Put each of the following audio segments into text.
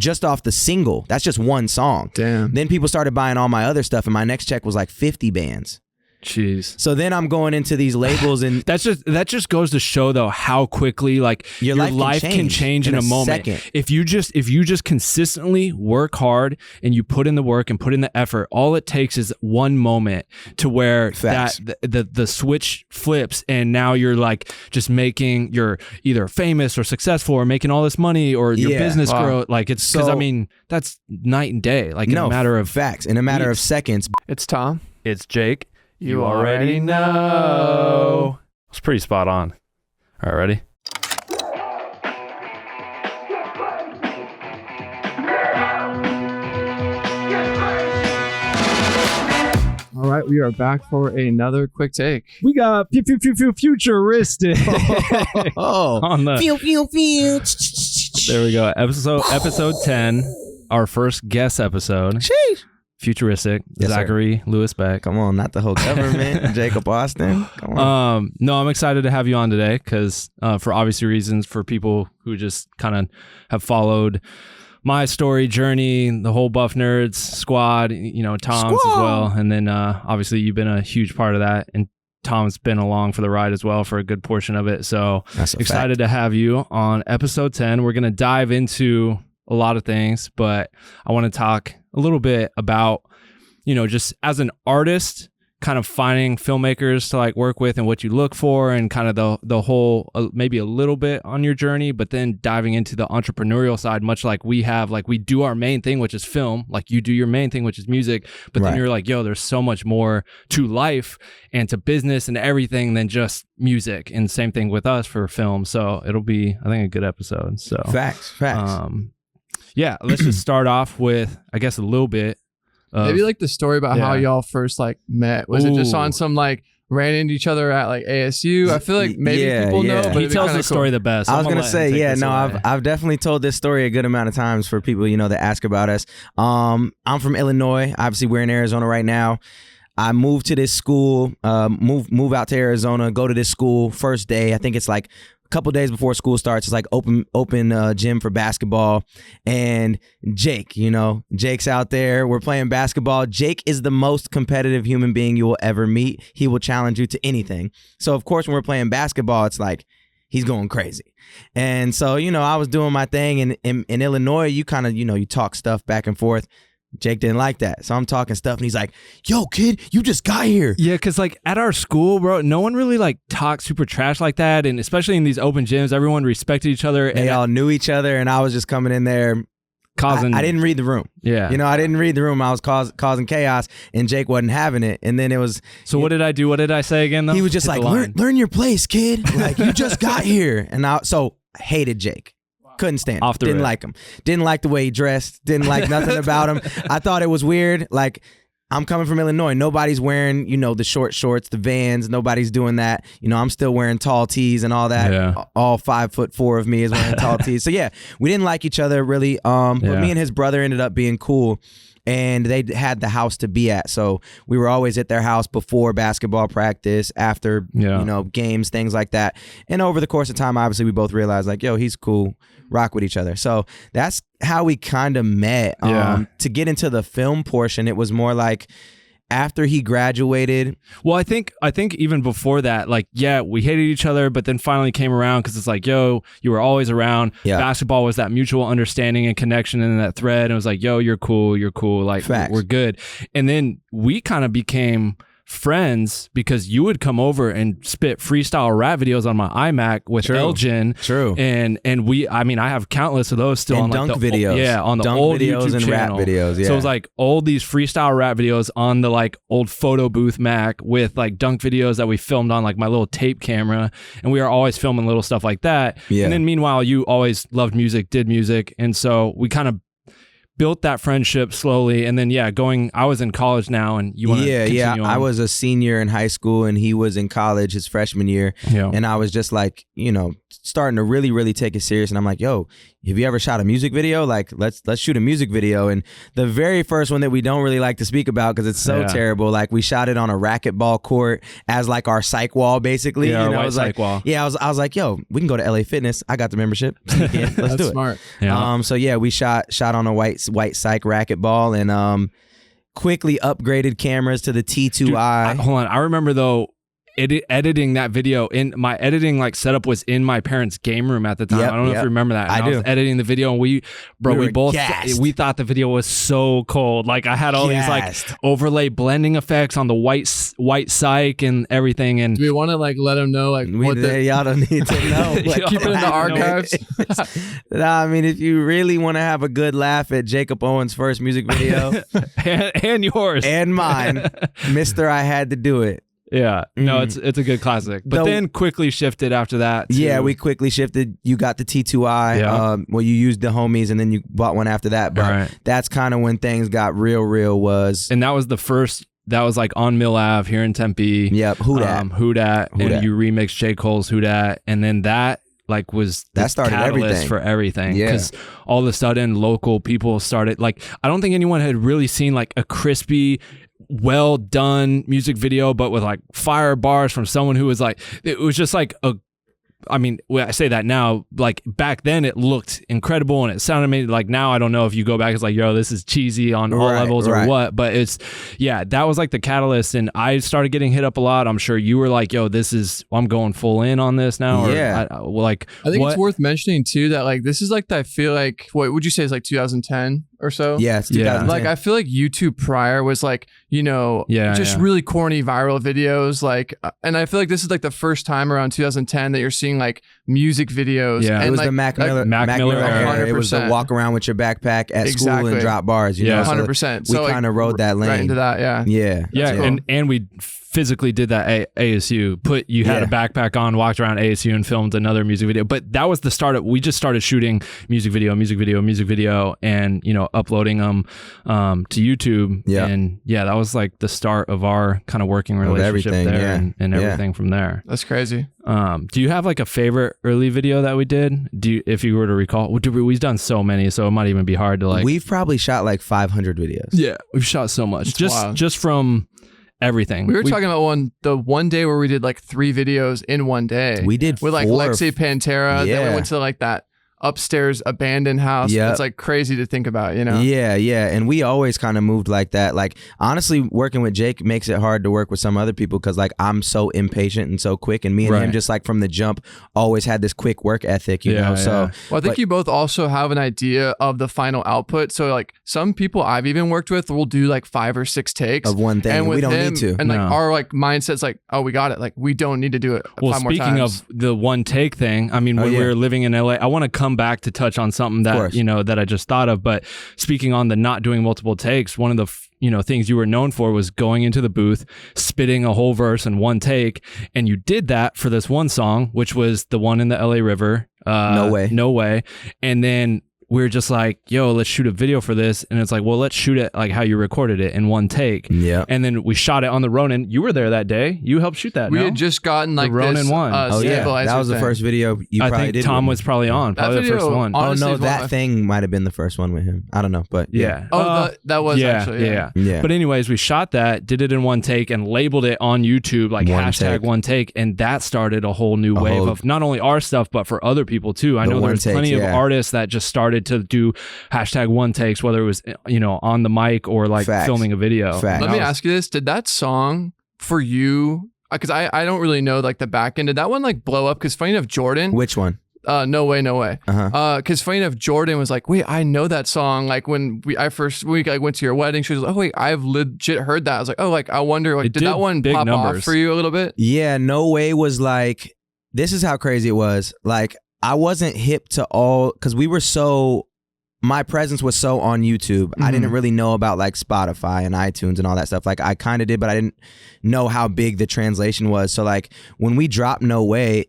just off the single. That's just one song. Damn. Then people started buying all my other stuff, and my next check was like 50 bands. Jeez. So then I'm going into these labels, and that just goes to show though how quickly like your life can change in a moment. Second. If you just consistently work hard and you put in the work and put in the effort, all it takes is one moment to where the switch flips, and now you're like just you're either famous or successful or making all this money, or your business grow. Like it's because I mean that's night and day. Like in a matter of facts, in a matter of seconds. It's Tom. It's Jake. You already know. It's pretty spot on. All right, ready? All right, we are back for another quick take. We got Futuristic. On the there we go. Episode 10, our first guest episode. Sheesh. Futuristic, yes, Zachary Lewis Beck. Come on, not the whole government. Jacob Austin. Come on. No, I'm excited to have you on today because for obvious reasons, for people who just kind of have followed my story journey, the whole Buff Nerds squad, Tom's as well. And then obviously you've been a huge part of that. And Tom's been along for the ride as well for a good portion of it. So excited to have you on episode 10. We're going to dive into a lot of things, but I want to talk a little bit about, just as an artist, kind of finding filmmakers to like work with and what you look for, and kind of the whole, maybe a little bit on your journey, but then diving into the entrepreneurial side, much like we have, like we do our main thing, which is film, like you do your main thing, which is music, but then you're like, yo, there's so much more to life and to business and everything than just music. And same thing with us for film. So it'll be, I think, a good episode. So Facts. Yeah, let's just start off with, I guess, a little bit of, maybe like the story about how y'all first like met. Was it just on some like ran into each other at like ASU? I feel like maybe people know, but he tells the story the best. I was gonna say, I've definitely told this story a good amount of times for people that ask about us. I'm from Illinois. Obviously, we're in Arizona right now. I moved to this school, move out to Arizona, go to this school. First day, I think it's like couple days before school starts, it's like open gym for basketball, and Jake's out there. We're playing basketball. Jake is the most competitive human being you will ever meet. He will challenge you to anything. So of course, when we're playing basketball, it's like he's going crazy. And so I was doing my thing, and in Illinois, you kind of you talk stuff back and forth. Jake didn't like that. So I'm talking stuff, and he's like, yo, kid, you just got here. Yeah, because like at our school, bro, no one really like talked super trash like that. And especially in these open gyms, everyone respected each other. They all knew each other, and I was just coming in there causing. I didn't read the room. Yeah. I didn't read the room. I was causing chaos, and Jake wasn't having it. And then it was. So what did I do? What did I say again, though? He was just like, learn your place, kid. Like, you just got here. And I hated Jake. Couldn't stand him. Didn't like him. Didn't like the way he dressed. Didn't like nothing about him. I thought it was weird. Like, I'm coming from Illinois. Nobody's wearing, the short shorts, the Vans. Nobody's doing that. I'm still wearing tall tees and all that. Yeah. All 5'4" of me is wearing tall tees. So yeah, we didn't like each other really. But me and his brother ended up being cool. And they had the house to be at. So we were always at their house before basketball practice, after, games, things like that. And over the course of time, obviously, we both realized like, yo, he's cool, rock with each other. So that's how we kind of met. To get into the film portion, it was more like after he graduated. Well, I think even before that, like, we hated each other, but then finally came around because it's like, yo, you were always around. Yeah. Basketball was that mutual understanding and connection and that thread. And it was like, yo, you're cool. Like, we're good. And then we kind of became friends because you would come over and spit freestyle rap videos on my iMac with Elgin. True. And I have countless of those still and on dunk like videos. Yeah, on the dunk old videos YouTube and channel. Rap videos. Yeah. So it was like all these freestyle rap videos on the like old photo booth Mac with like dunk videos that we filmed on like my little tape camera, and we were always filming little stuff like that. Yeah. And then meanwhile, you always loved music, did music, and so we kind of built that friendship slowly. And then I was in college now, and you want to continue on. I was a senior in high school, and he was in college his freshman year. And I was just like, starting to really, really take it serious. And I'm like, yo, have you ever shot a music video? Like, let's shoot a music video. And the very first one that we don't really like to speak about because it's so terrible, like we shot it on a racquetball court as like our psych wall, basically. Yeah, and our I was psych wall. Yeah, I was like, yo, we can go to LA Fitness. I got the membership. Let's do it. Smart. Yeah. So yeah, we shot on a white psych racquetball and quickly upgraded cameras to the T2i. Hold on, I remember though. Editing that video in my editing like setup was in my parents' game room at the time. I don't know if you remember that. And I was editing the video and we both we thought the video was so cold. Like I had all these like overlay blending effects on the white psych and everything. And do we want to like let them know like y'all don't need to know? Like, keep it in the archives. Nah, I mean, if you really want to have a good laugh at Jakob Owens' first music video and yours and mine, Mr. I Had to Do It. Yeah, no, it's a good classic. But then quickly shifted after that. Yeah, we quickly shifted. You got the T2i. Yeah. Well, you used the homies, and then you bought one after that. But that's kind of when things got real. And that was the first. That was like on Mill Ave here in Tempe. Yep, Who Dat. Who Dat. And you remixed J. Cole's Who Dat, and then that like was the started catalyst for everything. Because all of a sudden, local people started like I don't think anyone had really seen like a crispy, well done music video, but with like fire bars from someone who was like, it was just like I mean, when I say that now, like back then it looked incredible and it sounded amazing. Like now I don't know if you go back, it's like, yo, this is cheesy on all levels or what, but that was like the catalyst. And I started getting hit up a lot. I'm sure you were like, yo, I'm going full in on this now. I think it's worth mentioning too, that like, this is like, I feel like, what would you say is like 2010 or so? Yeah, it's 2010. Like, I feel like YouTube prior was like, just really corny viral videos. Like, and I feel like this is like the first time around 2010 that you're seeing like music videos. Yeah, and it was like, the Mac Miller era. It was the walk around with your backpack at school and drop bars. You know? 100%. So we kind of rode that lane. Right into that, yeah. Cool. And we physically did that at ASU. You had a backpack on, walked around ASU and filmed another music video. But that was the start of, we just started shooting music video, and uploading them to YouTube. Yeah. And that was like the start of our kind of working relationship there and everything from there. That's crazy. Do you have like a favorite early video that we did? If you were to recall, we've done so many, so it might even be hard to like. We've probably shot like 500 videos. Yeah, we've shot so much. Just from everything. We were talking about the one day where we did like 3 videos in one day. We did with like Lexi Pantera. Yeah. Then we went to like that upstairs abandoned house. It's like crazy to think about, Yeah, and we always kind of moved like that. Like honestly, working with Jake makes it hard to work with some other people because like I'm so impatient and so quick, and me and him just like from the jump always had this quick work ethic, you know. So well, I think you both also have an idea of the final output. So like some people I've even worked with will do like 5 or 6 takes of one thing, and we don't need to. And like our like mindset's like, oh, we got it. Like we don't need to do it 5 more times. Speaking of the one take thing, I mean, when we were living in LA, I want to come back to touch on something that that I just thought of. But speaking on the not doing multiple takes, one of the things you were known for was going into the booth, spitting a whole verse in one take, and you did that for this one song, which was the one in the LA River. No way. And then we were just like, yo, let's shoot a video for this. And it's like, well, let's shoot it like how you recorded it in one take. Yeah. And then we shot it on the Ronin. You were there that day. You helped shoot that. We had just gotten like the Ronin one. That was the first video you probably did. I think Tom was probably on. Probably the first one. Honestly, that thing might have been the first one with him. I don't know, but yeah. That was actually. Yeah. But anyways, we shot that, did it in one take, and labeled it on YouTube like #one take, and that started a whole new wave of not only our stuff but for other people too. I know there's plenty of artists that just started to do #one takes, whether it was on the mic or like filming a video. Let me ask you this: did that song for you? Because I don't really know like the back end. Did that one like blow up? Because funny enough, Jordan. Which one? No way. Because funny enough, Jordan was like, wait, I know that song. Like when we went to your wedding, she was like, oh wait, I've legit heard that. I was like, oh, like I wonder, like did that one pop off for you a little bit? Yeah, No Way was like, this is how crazy it was. Like I wasn't hip to all, because my presence was so on YouTube. Mm-hmm. I didn't really know about like Spotify and iTunes and all that stuff. Like I kind of did, but I didn't know how big the translation was. So like when we dropped No Way,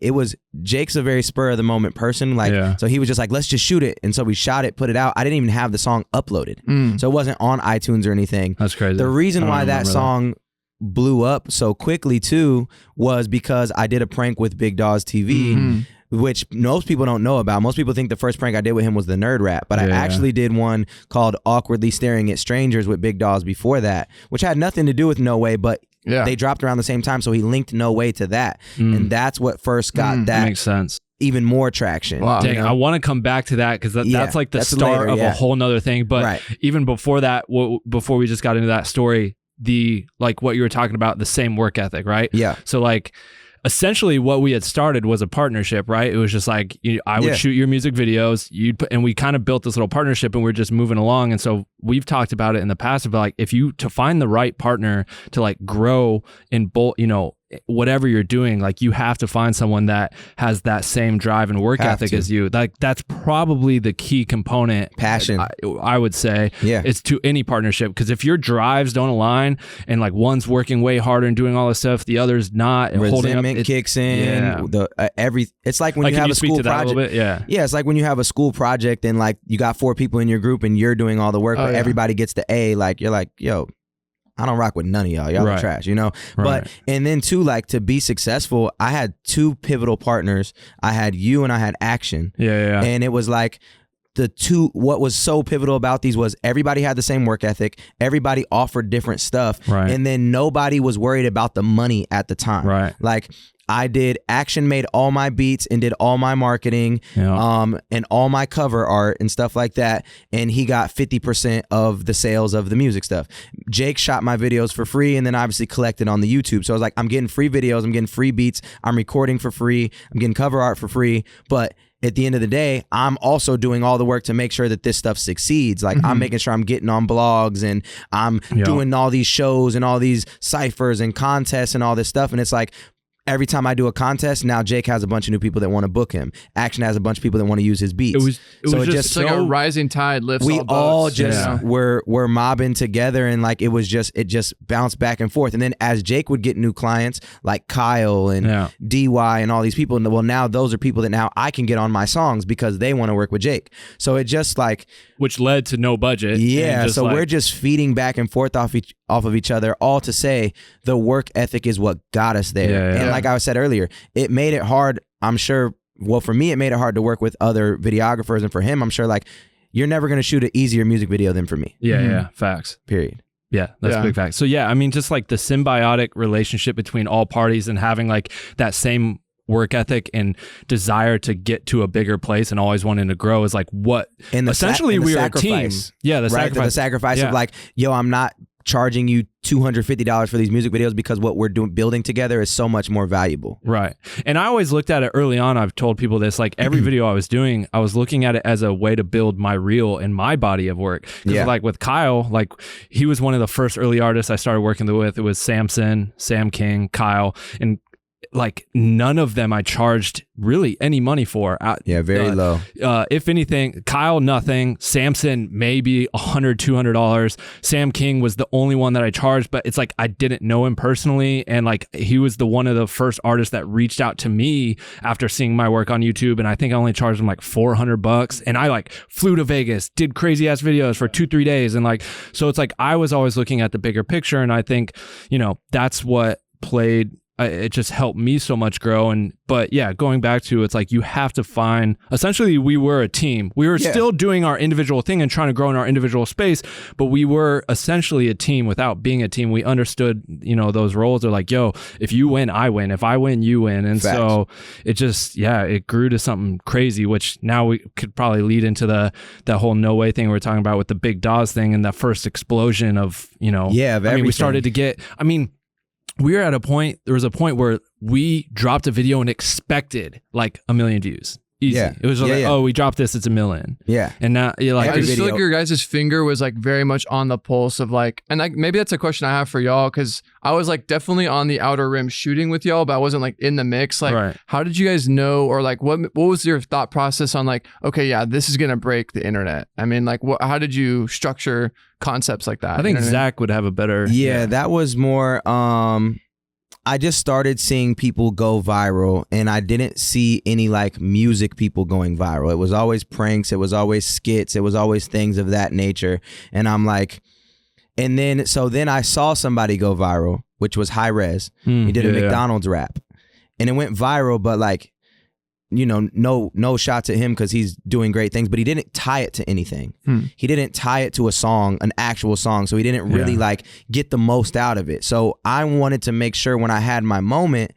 Jake's a very spur of the moment person. Like, so he was just like, let's just shoot it. And so we shot it, put it out. I didn't even have the song uploaded. So it wasn't on iTunes or anything. That's crazy. The reason why that song blew up so quickly too was because I did a prank with Big Dawes TV. which most people don't know about. Most people think the first prank I did with him was the nerd rap, but I actually did one called Awkwardly Staring at Strangers with Big Dolls before that, which had nothing to do with No Way, but they dropped around the same time, so he linked No Way to that. And that's what first got that makes sense. Even more traction. Wow. Dang, I want to come back to that because that's like the start of a whole nother thing. But even before that, before we just got into that story, like what you were talking about, the same work ethic, right? Yeah. So like essentially what we had started was a partnership, right? It was just like I would shoot your music videos, and we kind of built this little partnership, and we're just moving along. And so we've talked about it in the past about like to find the right partner to like grow in both, whatever you're doing, like you have to find someone that has that same drive and work ethic as you. Like that's probably the key component. Passion, I would say, it's to any partnership, because if your drives don't align and like one's working way harder and doing all this stuff, the other's not, and resentment kicks in. It's like when you have a school project. It's like when you have a school project and like you got 4 people in your group and you're doing all the work, but everybody gets the A. Like you're like, yo, I don't rock with none of y'all. Y'all are trash, But, and then too, like to be successful, I had 2 pivotal partners. I had you and I had Action. And it was like what was so pivotal about these was everybody had the same work ethic. Everybody offered different stuff. And then nobody was worried about the money at the time. Like Action made all my beats and did all my marketing, and all my cover art and stuff like that. And he got 50% of the sales of the music stuff. Jake shot my videos for free and then obviously collected on the YouTube. So I was like, I'm getting free videos, I'm getting free beats, I'm recording for free, I'm getting cover art for free. But at the end of the day, I'm also doing all the work to make sure that this stuff succeeds. Like I'm making sure I'm getting on blogs and I'm doing all these shows and all these ciphers and contests and all this stuff. And it's like, every time I do a contest, now Jake has a bunch of new people that want to book him. Action has a bunch of people that want to use his beats. It was just like a rising tide lifts all boats. We all just were mobbing together, and like it just bounced back and forth. And then as Jake would get new clients like Kyle and DY and all these people, and well, now those are people that now I can get on my songs because they want to work with Jake. So it just like, which led to no budget. Yeah, so we're just feeding back and forth off of each other, all to say the work ethic is what got us there. And like I said earlier, it made it hard, I'm sure, well, for me, it made it hard to work with other videographers, and for him, I'm sure, like, you're never going to shoot an easier music video than for me. Facts. Period. Yeah, that's a big fact. So I mean, just like the symbiotic relationship between all parties and having like that same work ethic and desire to get to a bigger place and always wanting to grow is like what, and essentially we were a team. The sacrifice of like, yo, I'm not charging you $250 for these music videos because what we're building together is so much more valuable. Right. And I always looked at it early on. I've told people this, like every video I was doing, I was looking at it as a way to build my reel and my body of work. Because like with Kyle, like he was one of the first early artists I started working with. It was Samson, Sam King, Kyle, and like none of them I charged really any money for. Very low. If anything, Kyle, nothing. Samson, maybe $100, $200. Sam King was the only one that I charged, but it's like I didn't know him personally. And like he was one of the first artists that reached out to me after seeing my work on YouTube. And I think I only charged him like $400. And I like flew to Vegas, did crazy ass videos for 2-3 days. And like, so it's like I was always looking at the bigger picture. And I think, that's what played. It just helped me so much grow. But going back to, it's like you have to find, essentially we were a team. We were still doing our individual thing and trying to grow in our individual space, but we were essentially a team without being a team. We understood, those roles are like, yo, if you win, I win. If I win, you win. And Facts. So it just, it grew to something crazy, which now we could probably lead into that whole No Way thing we were talking about with the Big Dawes thing and that first explosion of, we started to get, we were at there was a point where we dropped a video and expected like 1 million views. Easy. It was like, oh, we dropped this, it's 1 million. And now you're like, I just feel like your guys' finger was like very much on the pulse of like, and like maybe that's a question I have for y'all, because I was like definitely on the outer rim shooting with y'all, but I wasn't like in the mix. Like, how did you guys know, or like what was your thought process on like, okay, this is gonna break the internet? I mean, like, how did you structure concepts like that? I think Zach would have a better. That was more. I just started seeing people go viral, and I didn't see any like music people going viral. It was always pranks. It was always skits. It was always things of that nature. And I'm like, and then I saw somebody go viral, which was High Res. He did a McDonald's rap, and it went viral, but like no shots at him because he's doing great things, but he didn't tie it to anything. He didn't tie it to a song, an actual song. So he didn't really like get the most out of it. So I wanted to make sure when I had my moment,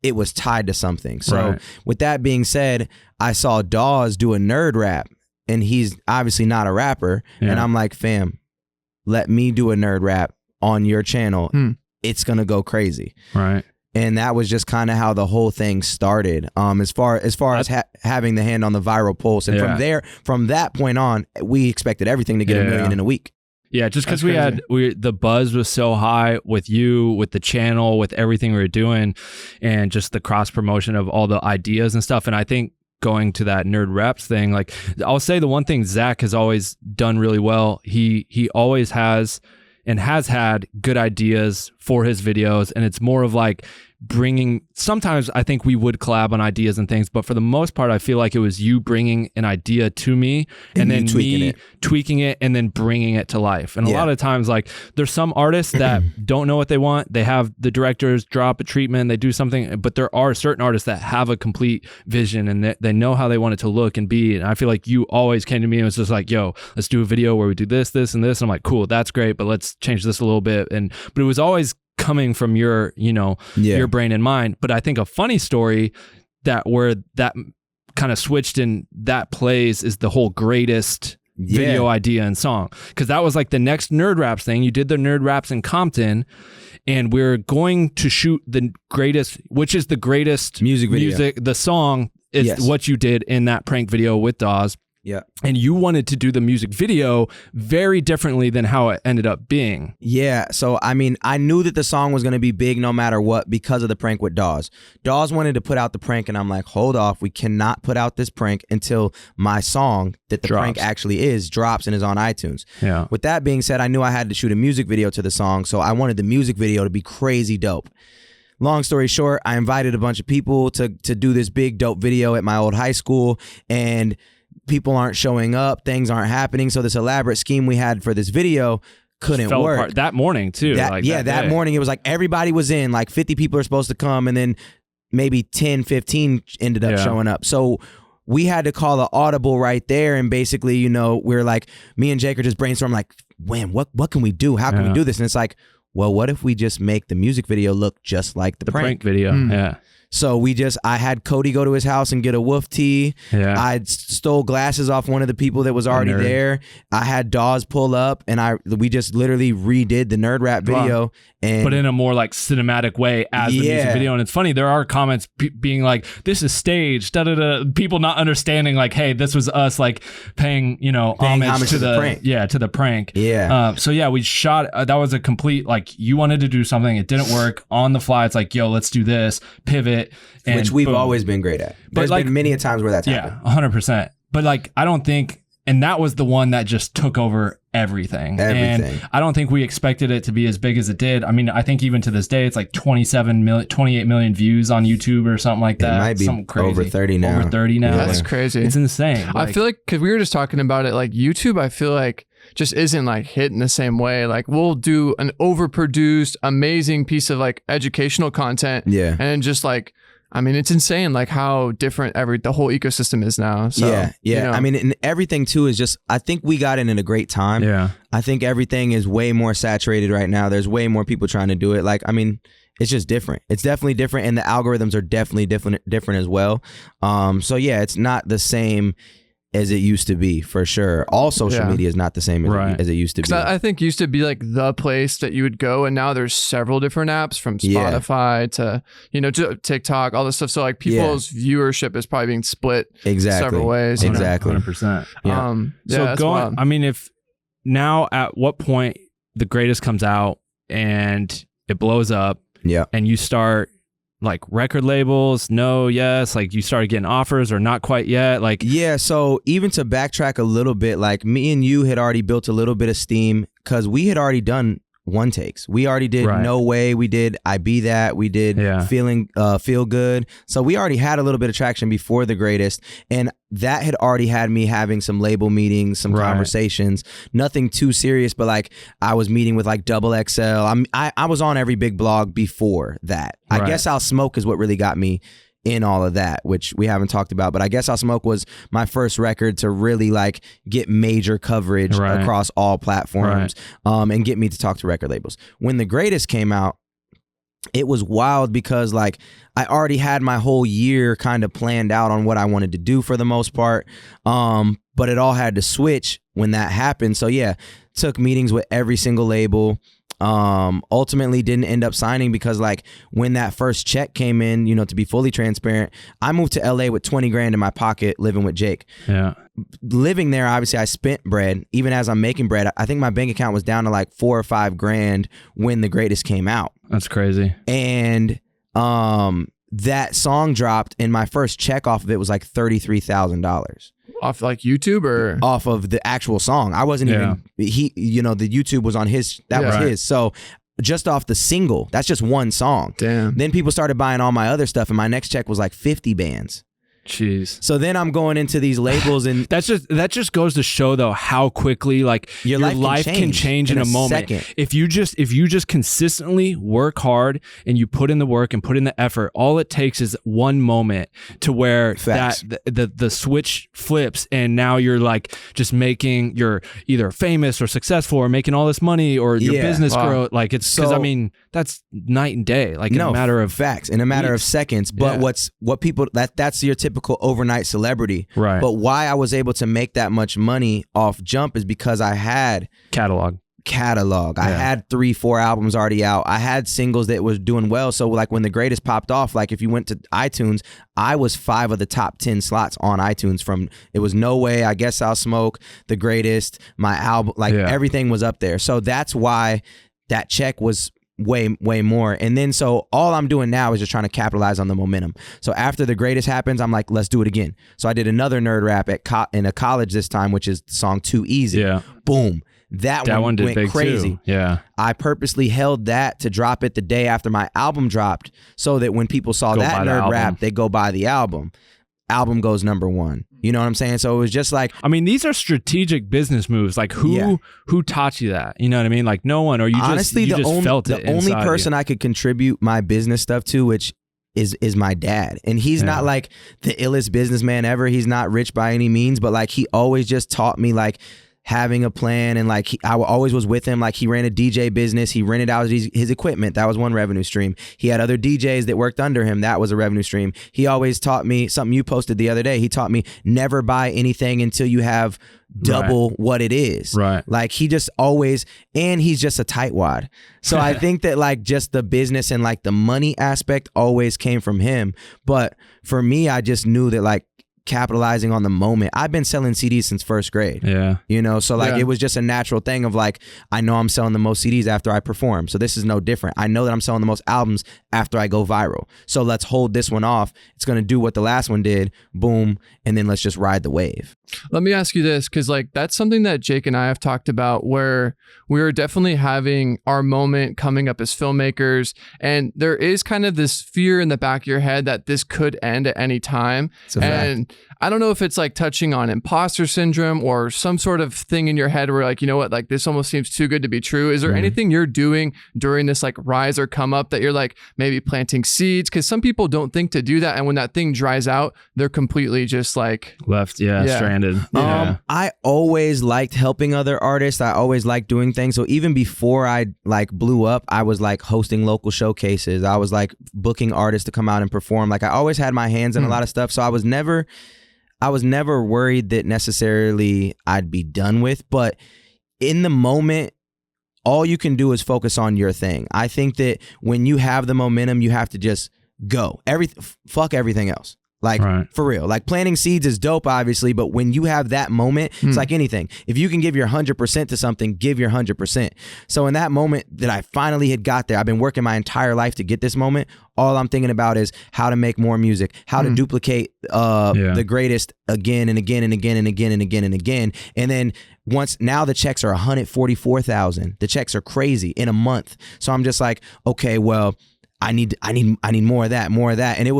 it was tied to something. So with that being said, I saw Dawes do a nerd rap, and he's obviously not a rapper. And I'm like, fam, let me do a nerd rap on your channel. It's going to go crazy. Right. And that was just kind of how the whole thing started. As far as having the hand on the viral pulse, and from that point on, we expected everything to get 1 million in a week. Yeah, just because the buzz was so high with you, with the channel, with everything we were doing, and just the cross promotion of all the ideas and stuff. And I think going to that nerd raps thing, like I'll say the one thing Zach has always done really well. He always has and has had good ideas for his videos, and it's more of like bringing, sometimes I think we would collab on ideas and things, but for the most part I feel like it was you bringing an idea to me and then tweaking it and then bringing it to life. And a lot of times, like, there's some artists that don't know what they want. They have the directors drop a treatment, they do something, but there are certain artists that have a complete vision and they know how they want it to look and be. And I feel like you always came to me and was just like, yo, let's do a video where we do this, this, and this. And I'm like, cool, that's great, but let's change this a little bit. But it was always coming from your, your brain and mind. But I think a funny story where that kind of switched in that plays is the whole greatest video idea and song. Because that was like the next nerd raps thing. You did the nerd raps in Compton, and we're going to shoot the greatest, which is the greatest music video. The song is what you did in that prank video with Dawes. Yeah. And you wanted to do the music video very differently than how it ended up being. Yeah. So, I mean, I knew that the song was going to be big no matter what because of the prank with Dawes. Dawes wanted to put out the prank, and I'm like, hold off. We cannot put out this prank until my song that the prank actually drops and is on iTunes. Yeah. With that being said, I knew I had to shoot a music video to the song, so I wanted the music video to be crazy dope. Long story short, I invited a bunch of people to do this big dope video at my old high school, and people aren't showing up, things aren't happening. So this elaborate scheme we had for this video couldn't work. Apart. That morning too. That morning it was like everybody was in, like 50 people are supposed to come, and then maybe 10, 15 ended up showing up. So we had to call an audible right there, and basically, we're like, me and Jake are just brainstorming like, man, what can we do? How can we do this? And it's like, well, what if we just make the music video look just like the prank video? Yeah. So I had Cody go to his house and get a wolf tee. Yeah. I stole glasses off one of the people that was already there. I had Dawes pull up, and we just literally redid the nerd rap video. And but in a more like cinematic way as the music video. And it's funny, there are comments being like, this is staged, people not understanding like, hey, this was us like paying homage to the prank. To the prank. Yeah. We shot, that was a complete, like, you wanted to do something, it didn't work, on the fly, it's like, yo, let's do this, pivot. Which we've always been great at. There's been many a times where that's happened. Yeah, 100%. But like, I don't think, and that was the one that just took over everything. And I don't think we expected it to be as big as it did. I mean, I think even to this day, it's like 28 million views on YouTube or something like that. It might be something crazy. Over 30 now. That's crazy. It's insane. I feel like, because we were just talking about it, like YouTube, I feel like just isn't like hitting the same way. Like, we'll do an overproduced, amazing piece of like educational content. Yeah. And just like, I mean, it's insane, like how different the whole ecosystem is now. So, yeah. I mean, and everything too is just, I think we got in at a great time. Yeah. I think everything is way more saturated right now. There's way more people trying to do it. Like, I mean, it's just different. It's definitely different, and the algorithms are definitely different as well. So yeah, it's not the same as it used to be, for sure. All social media is not the same as it used to be. I think used to be like the place that you would go, and now there's several different apps, from Spotify to to TikTok, all this stuff. So like, people's viewership is probably being split several ways. Exactly. 100%. So I mean, if now, at what point the greatest comes out and it blows up, and you start like record labels, yes, like you started getting offers or not quite yet, like so even to backtrack a little bit, like, me and you had already built a little bit of steam because we had already done one takes. We already did No Way, we did I Be That, we did Feel Good. So we already had a little bit of traction before the greatest, and that had already had me having some label meetings, some conversations, nothing too serious, but like, I was meeting with like Double XL. I was on every big blog before that. I guess I'll Smoke is what really got me in all of that, which we haven't talked about. But I Guess I'll Smoke was my first record to really like get major coverage across all platforms, and get me to talk to record labels. When The Greatest came out, it was wild because like I already had my whole year kind of planned out on what I wanted to do for the most part. But it all had to switch when that happened. So yeah, took meetings with every single label. Ultimately didn't end up signing because like when that first check came in, you know, to be fully transparent, I moved to LA with 20 grand in my pocket living with Jake. Yeah. Living there, obviously I spent bread. Even as I'm making bread, I think my bank account was down to like 4 or 5 grand when The Greatest came out. That's crazy. And that song dropped and my first check off of it was like $33,000. Off like YouTube or off of the actual song. I wasn't even the YouTube was on his, that was his. So just off the single, that's just one song. Damn. Then people started buying all my other stuff and my next check was like 50 bands. Jeez. So then I'm going into these labels and that just goes to show though how quickly like your life can change in a moment. Second. If you just consistently work hard and you put in the work and put in the effort, all it takes is one moment to where the switch flips and now you're like just you're either famous or successful or making all this money or your business grow. Like it's because I mean that's night and day. Like in a matter of facts, in a matter of seconds. But what people that's your typical overnight celebrity. Right. But why I was able to make that much money off jump is because I had catalog. I had 3-4 albums already out. I had singles that was doing well. So like when The Greatest popped off, like if you went to iTunes, I was 5 of the top 10 slots on iTunes from, it was No Way, I Guess I'll Smoke, The Greatest, my album, like everything was up there. So that's why that check was way more. And then so all I'm doing now is just trying to capitalize on the momentum. So after The Greatest happens, I'm like, let's do it again. So I did another nerd rap in a college this time, which is the song Too Easy. Yeah. Boom. That one did went big crazy. Too. Yeah. I purposely held that to drop it the day after my album dropped so that when people saw that nerd rap, they go buy the album. Album goes number 1. You know what I'm saying? So it was just like, I mean, these are strategic business moves. Like who taught you that? You know what I mean? Like no one, or you honestly, just felt it. The only person I could contribute my business stuff to, which is my dad. And he's not like the illest businessman ever. He's not rich by any means, but like he always just taught me like having a plan, and like I always was with him. Like he ran a DJ business, he rented out his equipment, that was one revenue stream. He had other DJs that worked under him, that was a revenue stream. He always taught me something you posted the other day. He taught me never buy anything until you have double what it is. Right. Like he just always, and he's just a tightwad. So I think that like just the business and like the money aspect always came from him. But for me, I just knew that like capitalizing on the moment. I've been selling CDs since first grade. Yeah. You know, so like it was just a natural thing of like, I know I'm selling the most CDs after I perform. So this is no different. I know that I'm selling the most albums after I go viral. So let's hold this one off. It's going to do what the last one did. Boom. And then let's just ride the wave. Let me ask you this, because like that's something that Jake and I have talked about, where we're definitely having our moment coming up as filmmakers, and there is kind of this fear in the back of your head that this could end at any time. And I don't know if it's like touching on imposter syndrome or some sort of thing in your head where like, you know what, like this almost seems too good to be true. Is there anything you're doing during this like rise or come up that you're like maybe planting seeds? Because some people don't think to do that, and when that thing dries out, they're completely just like left, stranded. I always liked helping other artists. I always liked doing things. So even before I like blew up, I was like hosting local showcases. I was like booking artists to come out and perform. Like I always had my hands in a lot of stuff. So I was never worried that necessarily I'd be done with. But in the moment, all you can do is focus on your thing. I think that when you have the momentum, you have to just go. Fuck everything else. Like for real, like planting seeds is dope, obviously, but when you have that moment, it's like anything. If you can give your 100% to something, give your 100%. So in that moment that I finally had got there, I've been working my entire life to get this moment. All I'm thinking about is how to make more music, how to duplicate The Greatest again and again and again and again and again and again. And then now the checks are $144,000. The checks are crazy in a month. So I'm just like, okay, well, I need more of that. And it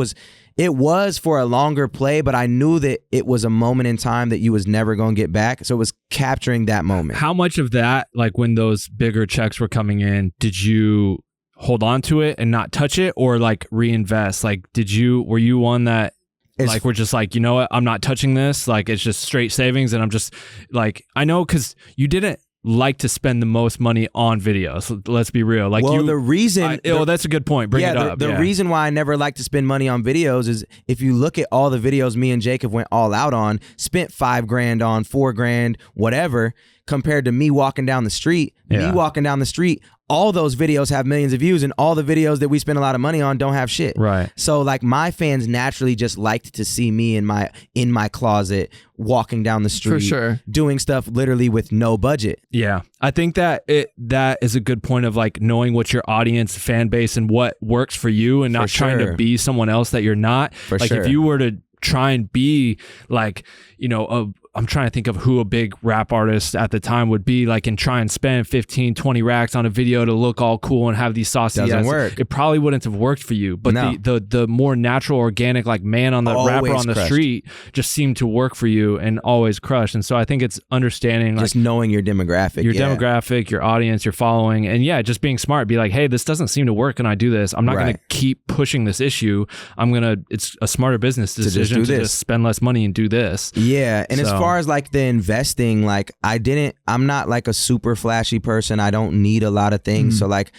was for a longer play, but I knew that it was a moment in time that you was never going to get back. So it was capturing that moment. How much of that, like when those bigger checks were coming in, did you hold on to it and not touch it, or like reinvest? Like, were you one that like we're just like, you know what, I'm not touching this, like it's just straight savings, and I'm just like, I know, because you didn't like to spend the most money on videos. Let's be real. Like, well, the reason that's a good point. Bring it up. The reason why I never like to spend money on videos is if you look at all the videos me and Jacob went all out on, spent $5,000 on, $4,000, whatever, compared to me walking down the street. Me walking down the street, all those videos have millions of views, and all the videos that we spend a lot of money on don't have shit. Right. So like my fans naturally just liked to see me in my closet walking down the street, for sure, doing stuff literally with no budget. Yeah. I think that is a good point of like knowing what your audience, fan base, and what works for you, and not trying to be someone else that you're not. Like if you were to try and be like, you know, I'm trying to think of who a big rap artist at the time would be, like, and try and spend 15, 20 racks on a video to look all cool and have these saucy doesn't work. It probably wouldn't have worked for you. But the more natural, organic, like man on the rapper on the street just seemed to work for you and always crushed. And so I think it's understanding, like, just knowing your demographic, your audience, your following, and just being smart. Be like, hey, this doesn't seem to work, and I do this. I'm not going to keep pushing this issue. It's a smarter business decision to just spend less money and do this. Yeah. And as far as like the investing, like I'm not like a super flashy person. I don't need a lot of things. So like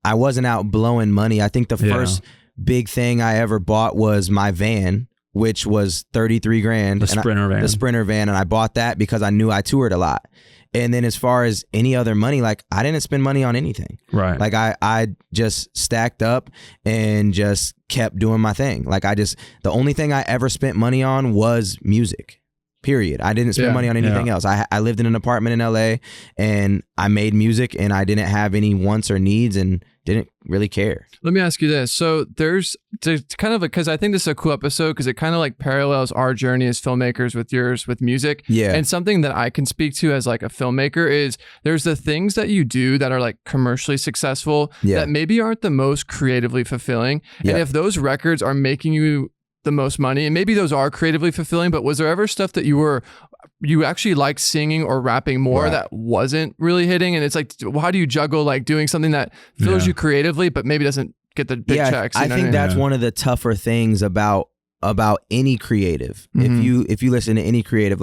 I wasn't out blowing money. I think the first big thing I ever bought was my van, which was $33,000. The Sprinter van. And I bought that because I knew I toured a lot. And then as far as any other money, like I didn't spend money on anything. Right. Like I just stacked up and just kept doing my thing. Like the only thing I ever spent money on was music. Period. I didn't spend money on anything else. I lived in an apartment in LA and I made music, and I didn't have any wants or needs and didn't really care. Let me ask you this. So there's kind of because I think this is a cool episode because it kind of like parallels our journey as filmmakers with yours with music. Yeah. And something that I can speak to as like a filmmaker is there's the things that you do that are like commercially successful that maybe aren't the most creatively fulfilling. And if those records are making you the most money, and maybe those are creatively fulfilling, but was there ever stuff that you actually liked singing or rapping more that wasn't really hitting? And it's like, how do you juggle like doing something that fills you creatively but maybe doesn't get the big checks? I think that's one of the tougher things about any creative. If you listen to any creative,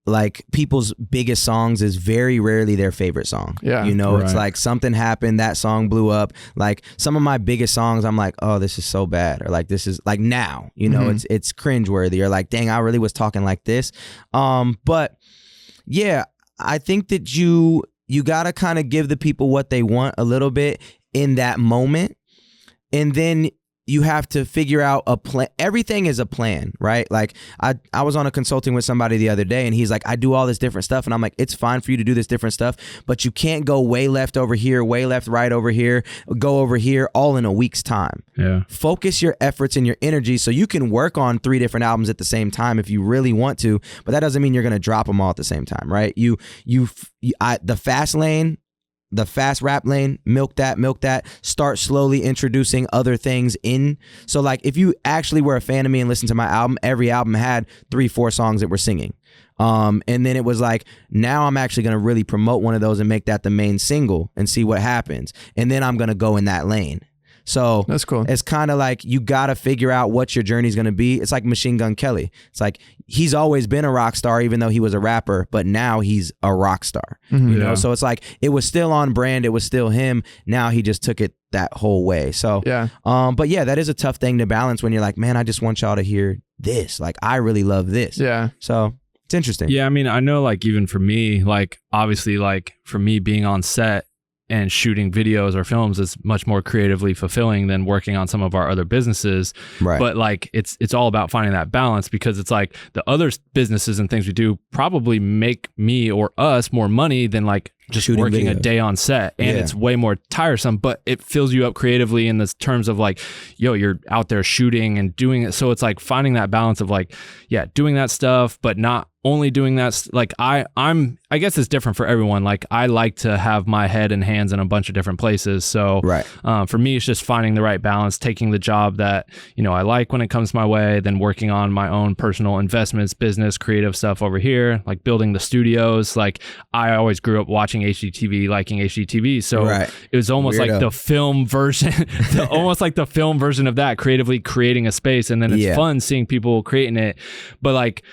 like people's biggest songs is very rarely their favorite song. Yeah. You know, it's like something happened, that song blew up. Like some of my biggest songs, I'm like, oh, this is so bad. Or like, this is like now, you know, it's cringeworthy, or like, dang, I really was talking like this. But yeah, I think that you gotta kind of give the people what they want a little bit in that moment. And then you have to figure out a plan. Everything is a plan, right? Like I was on a consulting with somebody the other day, and he's like, I do all this different stuff. And I'm like, it's fine for you to do this different stuff, but you can't go way left over here, way left, right over here, go over here, all in a week's time. Yeah. Focus your efforts and your energy so you can work on 3 different albums at the same time if you really want to, but that doesn't mean you're going to drop them all at the same time, right? The fast lane, the fast rap lane, milk that, start slowly introducing other things in. So like if you actually were a fan of me and listened to my album, every album had 3-4 songs that we're singing. And then it was like, now I'm actually going to really promote one of those and make that the main single and see what happens. And then I'm going to go in that lane. So that's cool. It's kind of like you got to figure out what your journey is going to be. It's like Machine Gun Kelly. It's like he's always been a rock star, even though he was a rapper, but now he's a rock star. You know, so it's like it was still on brand. It was still him. Now he just took it that whole way. So but yeah, that is a tough thing to balance when you're like, man, I just want y'all to hear this. Like I really love this. Yeah. So it's interesting. Yeah, I mean, I know like even for me, like obviously like for me being on set and shooting videos or films is much more creatively fulfilling than working on some of our other businesses. Right. But like it's all about finding that balance, because it's like the other businesses and things we do probably make me or us more money than like just shooting working videos. A day on set, and it's way more tiresome, but it fills you up creatively in the terms of like, yo, you're out there shooting and doing it. So it's like finding that balance of like, doing that stuff, but not only doing that, like I guess it's different for everyone. Like I like to have my head and hands in a bunch of different places. So for me, it's just finding the right balance, taking the job that, you know, I like when it comes my way, then working on my own personal investments, business, creative stuff over here, like building the studios. Like I always grew up watching HGTV, liking HGTV. So it was almost like the film version, almost like the film version of that, creatively creating a space. And then it's fun seeing people creating it. But like,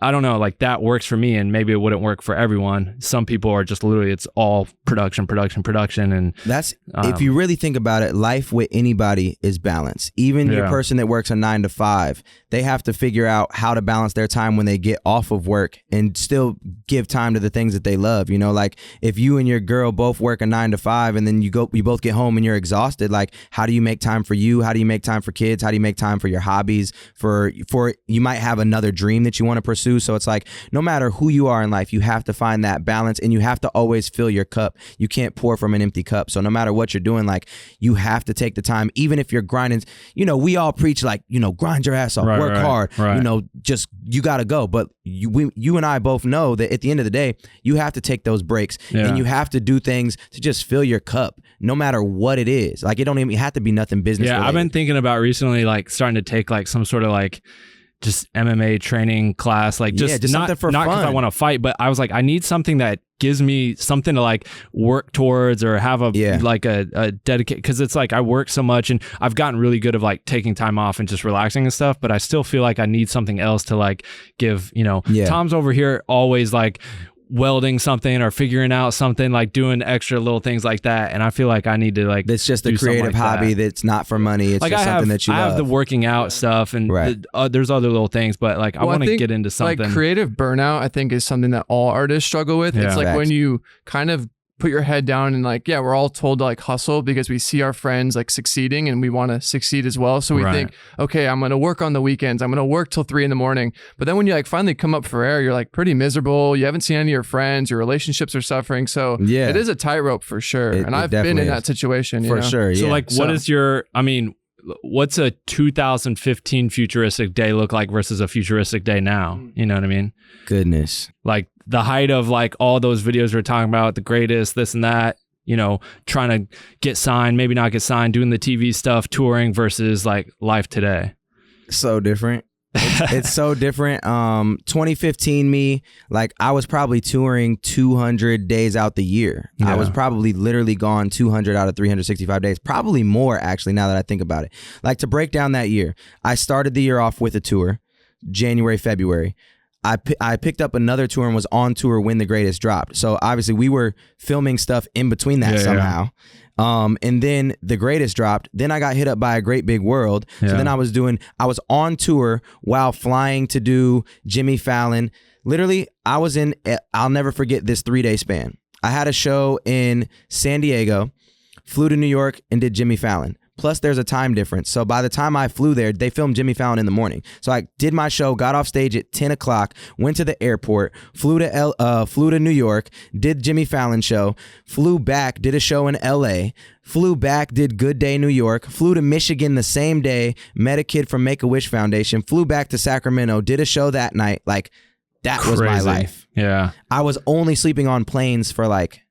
I don't know, like that works for me, and maybe it wouldn't work for everyone. Some people are just literally, it's all production. And that's, if you really think about it, life with anybody is balance. Even your person that works a 9 to 5, they have to figure out how to balance their time when they get off of work and still give time to the things that they love. You know, like if you and your girl both work a 9 to 5 and then you both get home and you're exhausted, like how do you make time for you? How do you make time for kids? How do you make time for your hobbies? For you might have another dream that you want to pursue. So it's like, no matter who you are in life, you have to find that balance, and you have to always fill your cup. You can't pour from an empty cup. So no matter what you're doing, like you have to take the time, even if you're grinding. You know, we all preach like, you know, grind your ass off, work hard, you know, just, you got to go. But you and I both know that at the end of the day, you have to take those breaks and you have to do things to just fill your cup, no matter what it is. Like it don't even have to be nothing business related. I've been thinking about recently, like starting to take like some sort of like just MMA training class, like just not because I want to fight, but I was like, I need something that gives me something to like work towards or have a like a dedicate, because it's like I work so much and I've gotten really good of like taking time off and just relaxing and stuff, but I still feel like I need something else to like give, you know, Tom's over here always like welding something or figuring out something, like doing extra little things like that, and I feel like I need to like, it's just a creative hobby that's not for money. It's like just something that you love. I have the working out stuff and there's other little things, but like I want to get into something. Like creative burnout, I think, is something that all artists struggle with. It's like when you kind of put your head down and like, we're all told to like hustle because we see our friends like succeeding and we want to succeed as well. So we think, okay, I'm going to work on the weekends. I'm going to work till 3 a.m. But then when you like finally come up for air, you're like pretty miserable. You haven't seen any of your friends. Your relationships are suffering. So it is a tightrope for sure. And I've been in that situation. For sure. So like, what is your, I mean, what's a 2015 futuristic day look like versus a futuristic day now? You know what I mean? Goodness. Like the height of like all those videos we're talking about, the greatest, this and that, you know, trying to get signed, maybe not get signed, doing the TV stuff, touring versus like life today. So different. It's so different. 2015 me, like I was probably touring 200 days out the year. I was probably literally gone 200 out of 365 days, probably more actually, now that I think about it. Like to break down that year, I started the year off with a tour, January, February. I picked up another tour and was on tour when The Greatest dropped. So obviously we were filming stuff in between that somehow. And then The Greatest dropped. Then I got hit up by A Great Big World. So then I was on tour while flying to do Jimmy Fallon. Literally, I'll never forget this 3-day span. I had a show in San Diego, flew to New York and did Jimmy Fallon. Plus there's a time difference. So by the time I flew there, they filmed Jimmy Fallon in the morning. So I did my show, got off stage at 10 o'clock, went to the airport, flew to New York, did Jimmy Fallon show, flew back, did a show in LA, flew back, did Good Day New York, flew to Michigan the same day, met a kid from Make-A-Wish Foundation, flew back to Sacramento, did a show that night. Like that was my life. Yeah. I was only sleeping on planes for like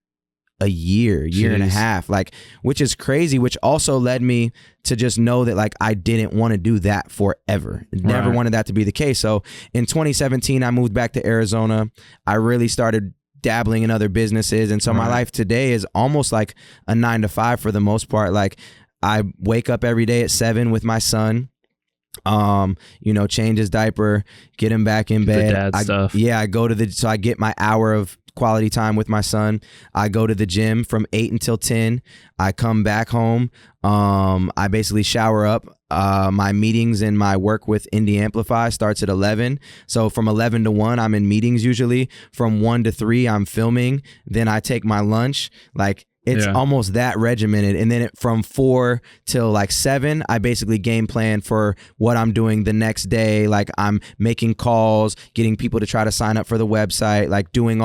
a year and a half, like, which is crazy, which also led me to just know that like I didn't want to do that forever. Never wanted that to be the case. So in 2017, I moved back to Arizona. I really started dabbling in other businesses. And so my life today is almost like a 9 to 5 for the most part. Like I wake up every day at 7 with my son. You know, change his diaper, get him back in bed. The dad stuff. I go to so I get my hour of quality time with my son. I go to the gym from 8 until 10. I come back home. I basically shower up. My meetings and my work with Indie Amplify starts at 11. So from 11 to 1, I'm in meetings usually. From 1 to 3, I'm filming. Then I take my lunch. Like it's almost that regimented. And then from 4 till like 7, I basically game plan for what I'm doing the next day. Like I'm making calls, getting people to try to sign up for the website, like doing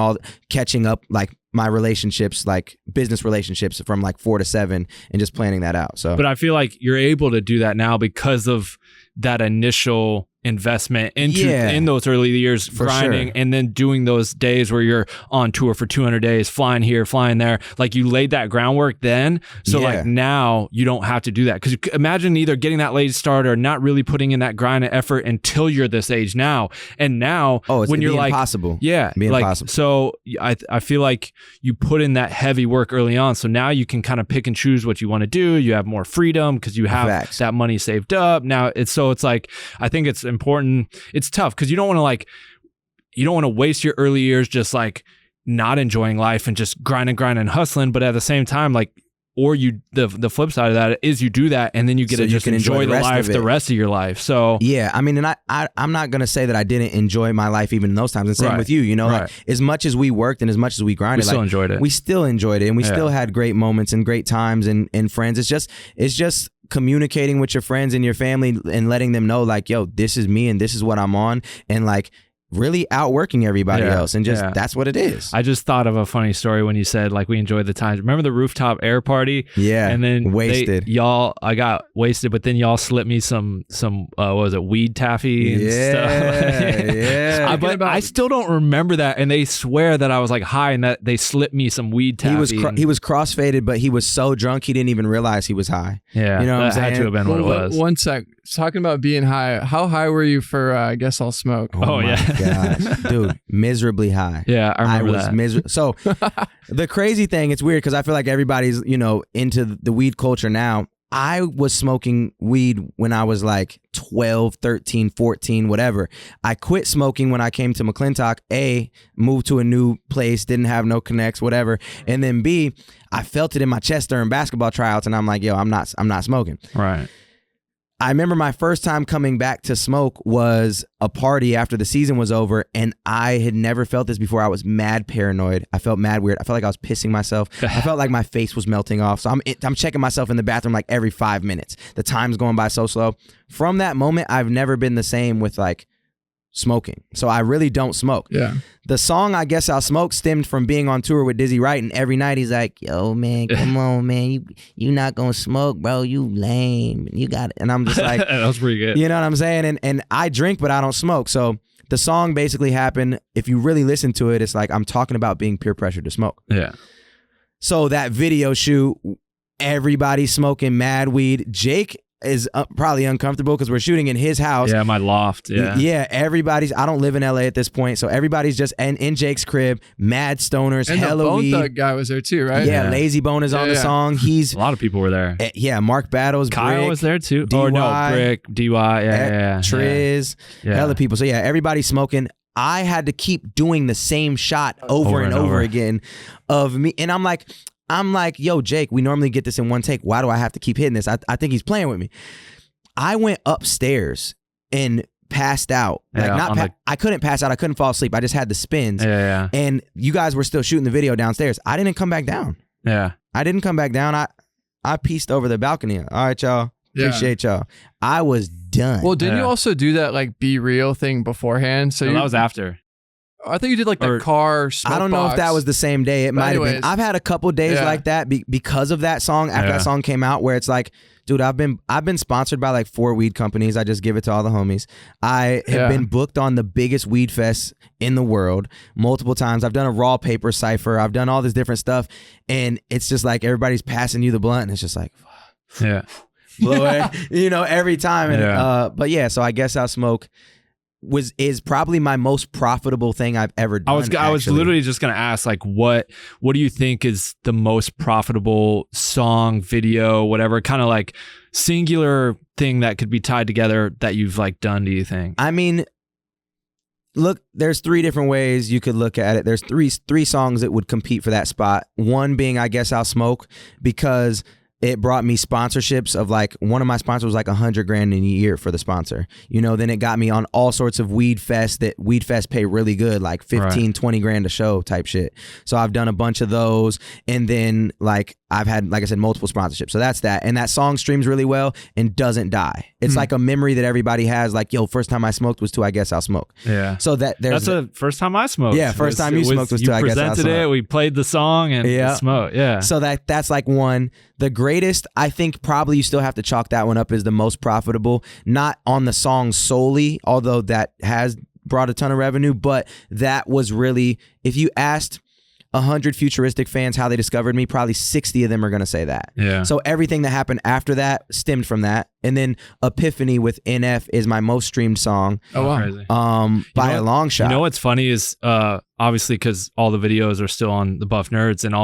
catching up, like my relationships, like business relationships from like 4 to 7 and just planning that out. So, but I feel like you're able to do that now because of that initial investment in those early years, for grinding, and then doing those days where you're on tour for 200 days, flying here, flying there. Like you laid that groundwork then. So like now you don't have to do that. Because imagine either getting that late start or not really putting in that grind and effort until you're this age now. And now when you're like impossible. Yeah. Like, impossible. So I feel like you put in that heavy work early on. So now you can kind of pick and choose what you want to do. You have more freedom because you have that money saved up. Now it's like, I think it's important. It's tough because you don't want to waste your early years just like not enjoying life and just grinding and hustling. But at the same time, like, or the flip side of that is you do that and then you get to just enjoy the rest of your life. So yeah, I mean, and I'm not gonna say that I didn't enjoy my life even in those times. And same with you, you know, like as much as we worked and as much as we grinded, we still enjoyed it. We still enjoyed it, and we still had great moments and great times and friends. It's just communicating with your friends and your family and letting them know like, yo, this is me and this is what I'm on, and like really outworking everybody else, and just that's what it is. I just thought of a funny story when you said like we enjoyed the times. Remember the rooftop air party? Yeah, and then wasted. I got wasted, but then y'all slipped me some what was it, weed taffy and stuff. Yeah. But I still don't remember that, and they swear that I was like high and that they slipped me some weed taffy. He was crossfaded, but he was so drunk he didn't even realize he was high. Yeah, you know what I'm saying? Had to have been what it was. One sec. Talking about being high, how high were you for I Guess I'll Smoke? Oh yeah. Gosh, dude, miserably high. Yeah, I remember that. Miserable. So the crazy thing, it's weird because I feel like everybody's, you know, into the weed culture now. I was smoking weed when I was like 12, 13, 14, whatever. I quit smoking when I came to McClintock. A, moved to a new place, didn't have no connects, whatever. And then B, I felt it in my chest during basketball tryouts, and I'm like, yo, I'm not smoking. Right. I remember my first time coming back to smoke was a party after the season was over, and I had never felt this before. I was mad paranoid. I felt mad weird. I felt like I was pissing myself. I felt like my face was melting off. So I'm checking myself in the bathroom like every 5 minutes. The time's going by so slow. From that moment, I've never been the same with like smoking. So I really don't smoke. Yeah. The song I Guess I'll Smoke stemmed from being on tour with Dizzy Wright, and every night he's like, yo man, come on man, you not gonna smoke, bro, you lame, you got it. And I'm just like, that was pretty good. You know what I'm saying? And I drink but I don't smoke. So the song basically happened, if you really listen to it, it's like I'm talking about being peer pressured to smoke. Yeah. So that video shoot, everybody's smoking mad weed. Jake is probably uncomfortable because we're shooting in his house. Yeah, my loft. Yeah, everybody's. I don't live in LA at this point, so everybody's just in Jake's crib. Mad stoners, and hella the Bone weed. Thug guy was there too, right? Yeah, Lazy Bone is on the song. He's a lot of people were there. Yeah, Mark Battles, Kyle Brick, was there too. DY, or no, Brick, DY, yeah, Triz, hella people. So yeah, everybody's smoking. I had to keep doing the same shot over and over again of me, and I'm like, yo, Jake, we normally get this in one take. Why do I have to keep hitting this? I think he's playing with me. I went upstairs and passed out. I couldn't pass out. I couldn't fall asleep. I just had the spins. Yeah. And you guys were still shooting the video downstairs. I didn't come back down. Yeah. I didn't come back down. I pieced over the balcony. All right, y'all. Appreciate y'all. I was done. Well, didn't you also do that like Be Real thing beforehand? So that was after. I think you did like the car smoke I don't know if that was the same day. It might have been. I've had a couple days like that because of that song. After that song came out, where it's like, dude, I've been sponsored by like 4 weed companies. I just give it to all the homies. I have been booked on the biggest weed fest in the world multiple times. I've done a raw paper cipher. I've done all this different stuff, and it's just like everybody's passing you the blunt, and it's just like, blow it, you know, every time. And, but yeah, so I Guess I'll Smoke is probably my most profitable thing I've ever done. I was literally just gonna ask, like, what do you think is the most profitable song, video, whatever kind of like singular thing that could be tied together that you've like done? Do you think? I mean, look, there's 3 different ways you could look at it. There's three songs that would compete for that spot. One being I Guess I'll Smoke, because it brought me sponsorships of like, one of my sponsors was like $100,000 in a year for the sponsor. You know, then it got me on all sorts of weed fest that weed fest pay really good, like 15, 20 grand a show type shit. So I've done a bunch of those. And then like I've had, like I said, multiple sponsorships. So that's that. And that song streams really well and doesn't die. It's like a memory that everybody has. Like, yo, first time I smoked was to I Guess I'll Smoke. Yeah. So that's the first time I smoked. Yeah, first time you smoked was to I Guess I'll Smoke. You presented it, we played the song and smoked. Yeah. So that's like one. The greatest, I think probably you still have to chalk that one up as the most profitable, not on the song solely, although that has brought a ton of revenue, but that was really, if you asked 100 Futuristic fans how they discovered me, probably 60 of them are going to say that. Yeah. So everything that happened after that stemmed from that. And then Epiphany with NF is my most streamed song. Oh, wow. Crazy. By a long shot. You know what's funny is obviously because all the videos are still on the Buff Nerds, and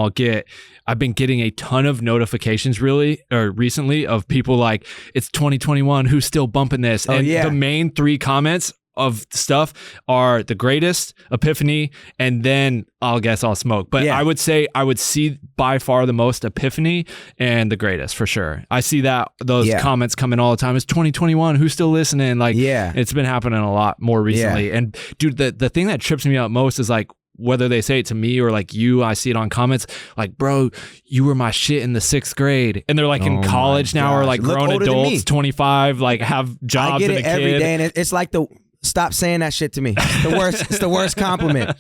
I've been getting a ton of notifications recently of people like, it's 2021, who's still bumping this? And the main 3 comments of stuff are the greatest, Epiphany, and then I'll Guess I'll Smoke. But I would say I would see by far the most Epiphany and the greatest for sure. I see those comments coming all the time. It's 2021. Who's still listening? Like, it's been happening a lot more recently. Yeah. And dude, the thing that trips me out most is like, whether they say it to me or like you, I see it on comments like, bro, you were my shit in the 6th grade. And they're like in college now, or like grown adults, 25, like have jobs. I get and it every day, and it's like stop saying that shit to me. It's the worst. It's the worst compliment.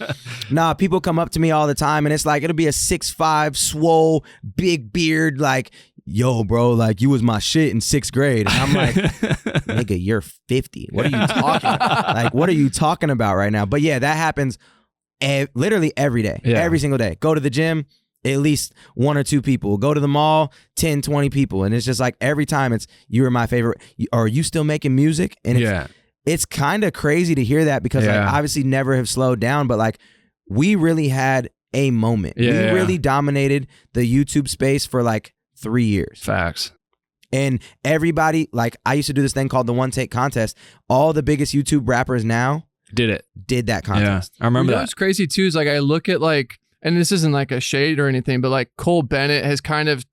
Nah, people come up to me all the time, and it's like, it'll be a 6'5", swole, big beard, like, yo, bro, like, you was my shit in 6th grade. And I'm like, nigga, you're 50. What are you talking about? Like, what are you talking about right now? But yeah, that happens literally every day, every single day. Go to the gym, at least 1 or 2 people. Go to the mall, 10, 20 people. And it's just like, every time it's, you were my favorite. Are you still making music? And it's kind of crazy to hear that, because like, obviously never have slowed down, but like, we really had a moment. We really dominated the YouTube space for like 3 years. Facts. And everybody, like, I used to do this thing called the One Take Contest. All the biggest YouTube rappers now did that contest. I remember that. What's crazy too is like, I look at like, and this isn't like a shade or anything, but like Cole Bennett has kind of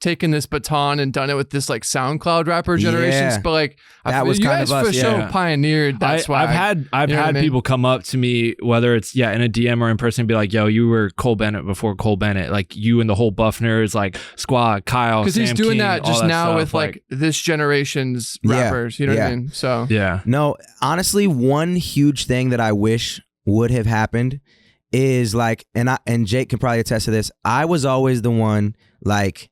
taken this baton and done it with this like SoundCloud rapper generations. But like, that was kind of us. For sure pioneered. That's why I've had people come up to me, whether it's in a DM or in person, and be like, "Yo, you were Cole Bennett before Cole Bennett. Like, you and the whole Buff Nerds, like Squad, Kyle, because he's doing that just now stuff, with like this generation's rappers. You know what I mean? So no, honestly, one huge thing that I wish would have happened is like, and Jake can probably attest to this, I was always the one like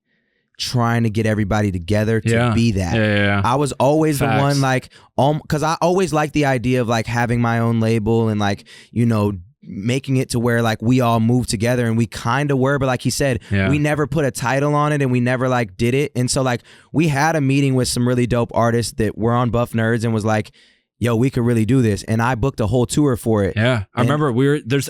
trying to get everybody together to be that. I was always the one like, because I always liked the idea of like having my own label and like, you know, making it to where like we all moved together, and we kind of were, but like he said, we never put a title on it, and we never like did it. And so like, we had a meeting with some really dope artists that were on Buff Nerds and was like, yo, we could really do this. And I booked a whole tour for it. Yeah. I remember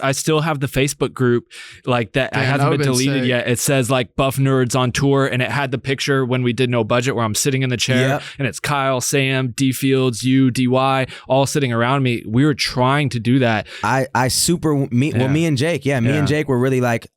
I still have the Facebook group like that. It hasn't been deleted yet. It says like Buff Nerds on tour, and it had the picture when we did No Budget where I'm sitting in the chair and it's Kyle, Sam, D Fields, you, DY, all sitting around me. We were trying to do that. Me and Jake. Me and Jake were really like,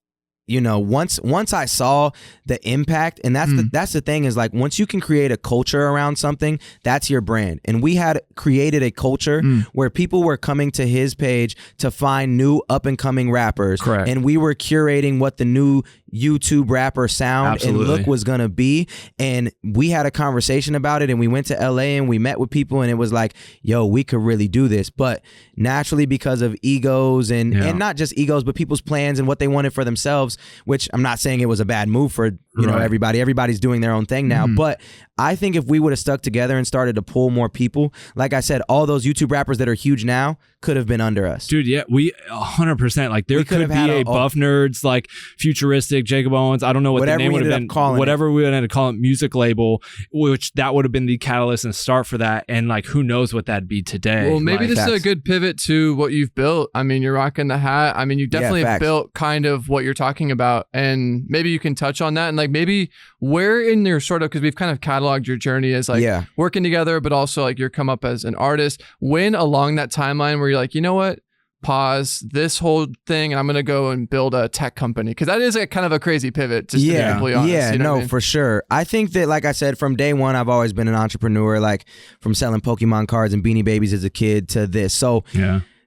you know, once I saw the impact, and that's the thing is like, once you can create a culture around something, that's your brand. And we had created a culture where people were coming to his page to find new up and coming rappers. Correct. And we were curating what the new YouTube rapper sound and look was gonna be. And we had a conversation about it, and we went to LA and we met with people, and it was like, yo, we could really do this. But naturally, because of egos and not just egos, but people's plans and what they wanted for themselves, which I'm not saying it was a bad move for you know everybody's doing their own thing now, but I think if we would have stuck together and started to pull more people, like I said, all those YouTube rappers that are huge now could have been under us. Dude, we 100%, like there could be a Buff Nerds, like Futuristic, Jakob Owens, I don't know what the name would have been, whatever we would have to call it, music label, which that would have been the catalyst and start for that. And like, who knows what that'd be today. Well, maybe this is a good pivot to what you've built. I mean, you're rocking the hat. I mean, you definitely built kind of what you're talking about, and maybe you can touch on that. And like, maybe where in your sort of, because we've kind of cataloged your journey as like working together, but also like you're come up as an artist. When along that timeline where you're like, you know what, pause this whole thing, and I'm gonna go and build a tech company, because that is a kind of a crazy pivot, just to be completely honest. You know what I mean? For sure. I think that, like I said, from day one, I've always been an entrepreneur, like from selling Pokemon cards and Beanie Babies as a kid to this. So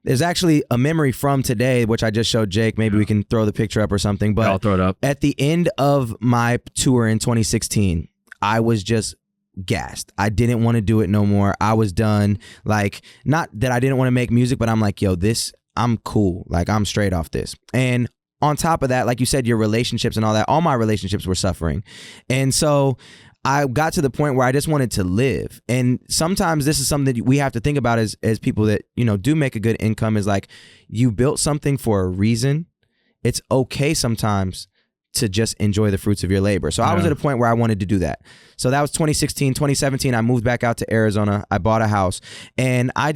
There's actually a memory from today, which I just showed Jake. Maybe we can throw the picture up or something. But I'll throw it up. At the end of my tour in 2016, I was just gassed. I didn't want to do it no more. I was done. Like, not that I didn't want to make music, but I'm like, yo, I'm cool. Like, I'm straight off this. And on top of that, like you said, your relationships and all that, all my relationships were suffering. And so I got to the point where I just wanted to live. And sometimes this is something that we have to think about as people that, do make a good income, is like, you built something for a reason. It's okay sometimes to just enjoy the fruits of your labor. So I was at a point where I wanted to do that. So that was 2016, 2017. I moved back out to Arizona. I bought a house, and I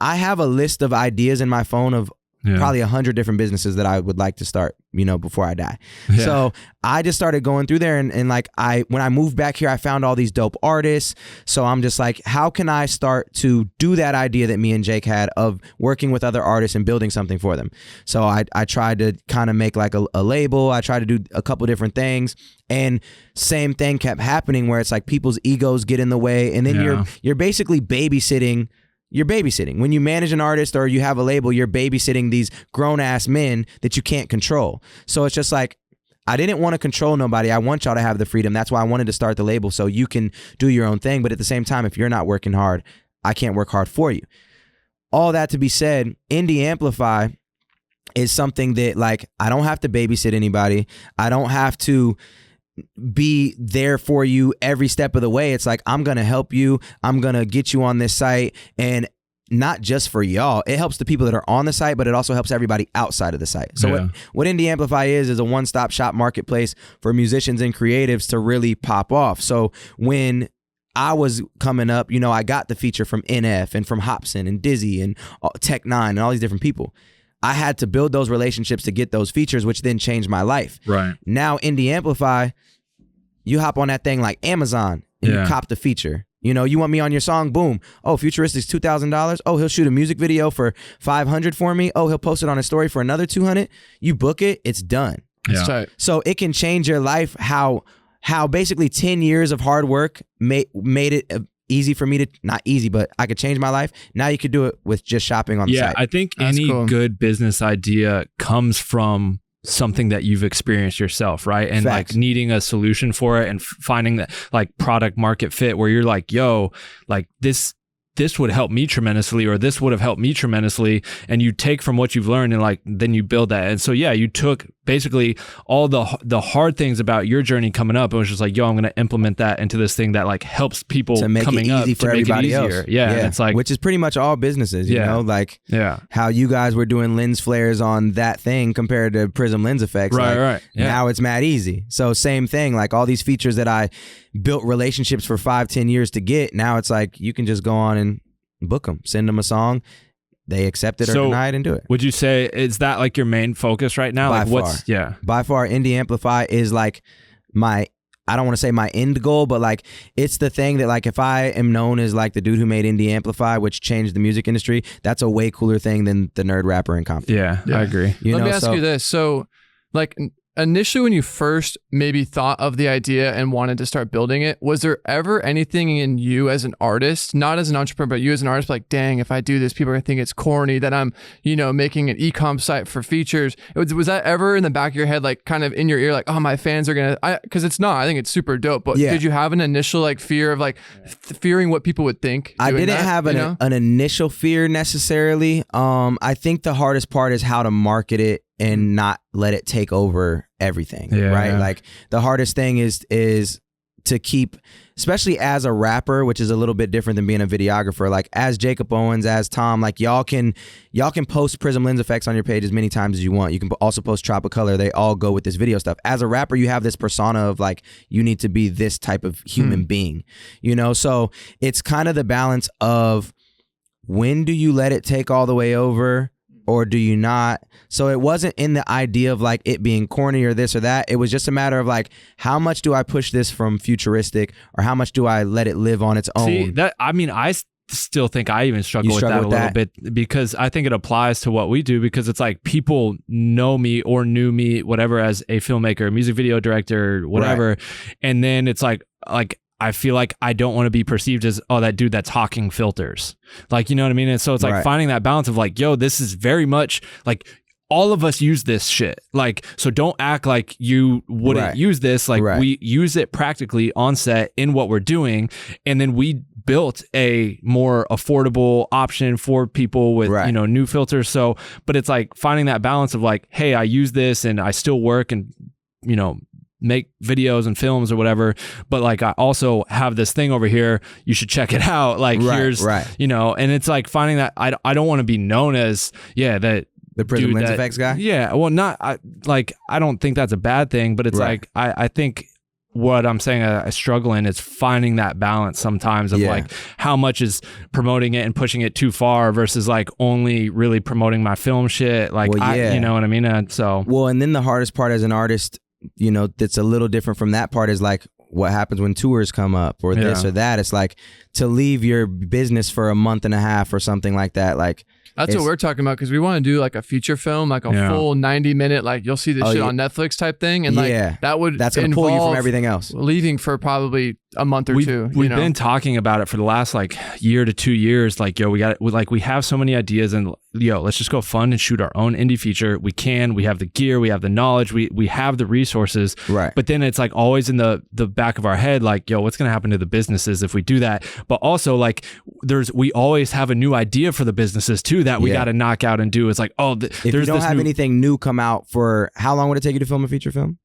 have a list of ideas in my phone of probably 100 different businesses that I would like to start, before I die. Yeah. So I just started going through there, and like when I moved back here, I found all these dope artists. So I'm just like, how can I start to do that idea that me and Jake had of working with other artists and building something for them? So I tried to kind of make like a label. I tried to do a couple different things, and same thing kept happening where it's like people's egos get in the way, and then you're basically babysitting. You're babysitting. When you manage an artist or you have a label, you're babysitting these grown-ass men that you can't control. So it's just like, I didn't want to control nobody. I want y'all to have the freedom. That's why I wanted to start the label, so you can do your own thing. But at the same time, if you're not working hard, I can't work hard for you. All that to be said, Indie Amplify is something that, like, I don't have to babysit anybody. I don't have to be there for you every step of the way. It's like, I'm going to help you. I'm going to get you on this site, and not just for y'all. It helps the people that are on the site, but it also helps everybody outside of the site. So what Indie Amplify is a one-stop shop marketplace for musicians and creatives to really pop off. So when I was coming up, I got the feature from NF and from Hobson and Dizzy and Tech Nine and all these different people. I had to build those relationships to get those features, which then changed my life. Right. Now, Indie Amplify, you hop on that thing like Amazon and you cop the feature. You want me on your song? Boom. Oh, Futuristic's $2,000. Oh, he'll shoot a music video for $500 for me. Oh, he'll post it on his story for another $200. You book it, it's done. Yeah. So it can change your life. How basically 10 years of hard work made it easy for me to, not easy, but I could change my life. Now you could do it with just shopping on the site. Yeah, I think any good business idea comes from something that you've experienced yourself, right? And like needing a solution for it and finding that like product market fit where you're like, yo, like this would help me tremendously, or this would have helped me tremendously. And you take from what you've learned and like, then you build that. And so, you took basically all the hard things about your journey coming up. It was just like, yo, I'm going to implement that into this thing that like helps people to make coming it easy up for to make everybody it easier. else. Yeah. And it's like, which is pretty much all businesses, you know, like how you guys were doing lens flares on that thing compared to Prism lens effects. Right. Now it's mad easy. So same thing, like all these features that I built relationships for 5-10 years to get. Now it's like, you can just go on and book them, send them a song, they accept it or deny it and do it. Would you say, is that like your main focus right now? By far. By far, Indie Amplify is like I don't want to say my end goal, but like it's the thing that like if I am known as like the dude who made Indie Amplify, which changed the music industry, that's a way cooler thing than the nerd rapper in Compton. Yeah, I agree. Let me ask you this. So like initially when you first maybe thought of the idea and wanted to start building it, was there ever anything in you as an artist, not as an entrepreneur, but you as an artist, like, dang, if I do this, people are gonna think it's corny, that I'm, making an e-com site for features? Was that ever in the back of your head, like kind of in your ear, like, oh, my fans are gonna, because it's not, I think it's super dope, but did you have an initial like fear of like fearing what people would think? I didn't have an initial fear necessarily. I think the hardest part is how to market it and not let it take over everything, right? Like the hardest thing is to keep, especially as a rapper, which is a little bit different than being a videographer. Like as Jakob Owens, as Tom, like y'all can post Prism lens effects on your page as many times as you want. You can also post Tropicolor. They all go with this video stuff. As a rapper, you have this persona of like, you need to be this type of human being, So it's kind of the balance of when do you let it take all the way over, or do you not? So it wasn't in the idea of like it being corny or this or that. It was just a matter of like, how much do I push this from Futuristic, or how much do I let it live on its own? See, I still think I even struggle with that a little bit, because I think it applies to what we do, because it's like people know me or knew me, whatever, as a filmmaker, music video director, whatever. Right. And then it's like I feel like I don't want to be perceived as, oh, that dude that's hawking filters. Like, you know what I mean? And so it's like finding that balance of like, yo, this is very much like all of us use this shit. Like, so don't act like you wouldn't use this. Like we use it practically on set in what we're doing. And then we built a more affordable option for people with, you know, new filters. So, but it's like finding that balance of like, hey, I use this and I still work and, you know, make videos and films or whatever, but like I also have this thing over here, you should check it out, like here's you know. And it's like finding that I don't want to be known as that the Prism Lens Effects guy. Well, not I don't think that's a bad thing, but it's like I think what I'm saying I struggle in is finding that balance sometimes of like how much is promoting it and pushing it too far versus like only really promoting my film shit, like you know what I mean. And so and then the hardest part as an artist, you know, that's a little different from that part is like what happens when tours come up or this or that. It's like to leave your business for a month and a half or something like that. Like that's what we're talking about, because we want to do like a feature film, like a full 90-minute, like you'll see this shit on Netflix type thing, and like that's gonna pull you from everything else. Leaving for probably a month or two. We've been talking about it for the last like year to 2 years. Like, yo, we have so many ideas, and yo, let's just go fund and shoot our own indie feature. We have the gear, we have the knowledge, we have the resources. Right. But then it's like always in the back of our head, like, yo, what's gonna happen to the businesses if we do that? But also like we always have a new idea for the businesses too that we got to knock out and do. It's like, oh, if you don't have anything new come out for how long would it take you to film a feature film?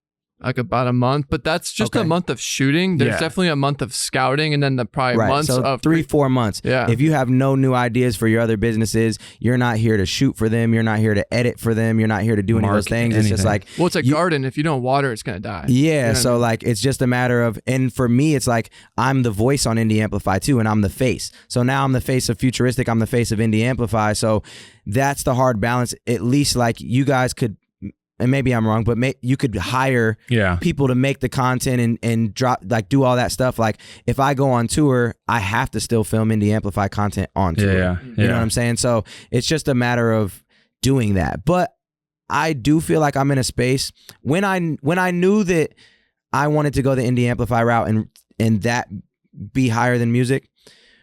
Like about a month, but that's just a month of shooting. There's definitely a month of scouting, and then the probably months of 3-4 months. Yeah. If you have no new ideas for your other businesses, you're not here to shoot for them. You're not here to edit for them. You're not here to do any of those things. It's just like, well, it's a garden. If you don't water, it's gonna die. Yeah. You know so like, it's just a matter of, and for me, it's like I'm the voice on Indie Amplify too, and I'm the face. So now I'm the face of Futuristic. I'm the face of Indie Amplify. So that's the hard balance. At least like you guys could. And maybe I'm wrong, but you could hire people to make the content and drop, like do all that stuff. Like if I go on tour, I have to still film Indie Amplify content on tour. You know what I'm saying? So it's just a matter of doing that. But I do feel like I'm in a space when I knew that I wanted to go the Indie Amplify route and that be higher than music.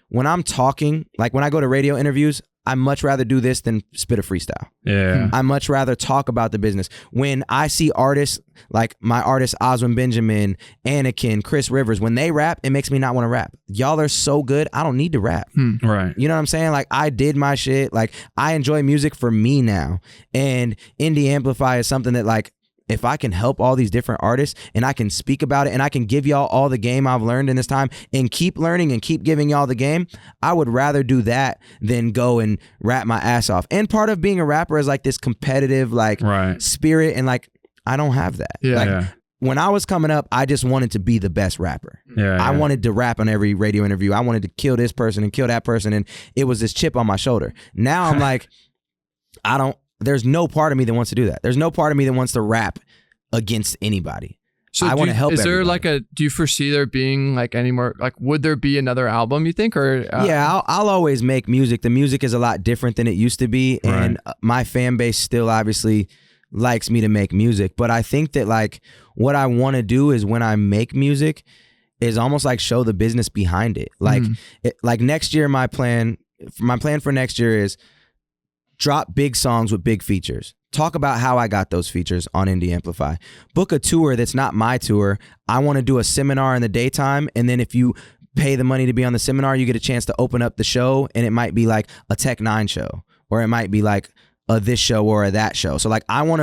When I'm talking, like when I go to radio interviews, I much rather do this than spit a freestyle. Yeah. I much rather talk about the business. When I see artists like my artist Oswin Benjamin, Anakin, Chris Rivers, when they rap, it makes me not want to rap. Y'all are so good, I don't need to rap. Right. You know what I'm saying? Like I did my shit. Like I enjoy music for me now. And Indie Amplify is something that like, if I can help all these different artists and I can speak about it and I can give y'all all the game I've learned in this time and keep learning and keep giving y'all the game, I would rather do that than go and rap my ass off. And part of being a rapper is like this competitive like spirit, and like I don't have that. When I was coming up, I just wanted to be the best rapper. I wanted to rap on every radio interview. I wanted to kill this person and kill that person, and it was this chip on my shoulder. Now I'm like, there's no part of me that wants to do that. There's no part of me that wants to rap against anybody. So I want to help everybody. Is there do you foresee there being like any more, like would there be another album you think? Or yeah, I'll always make music. The music is a lot different than it used to be. And my fan base still obviously likes me to make music. But I think that like what I want to do is when I make music is almost like show the business behind it. Like, like next year, my plan for next year is drop big songs with big features. Talk about how I got those features on Indie Amplify. Book a tour that's not my tour. I want to do a seminar in the daytime, and then if you pay the money to be on the seminar, you get a chance to open up the show, and it might be like a Tech 9 show, or it might be like a this show or a that show. So like I want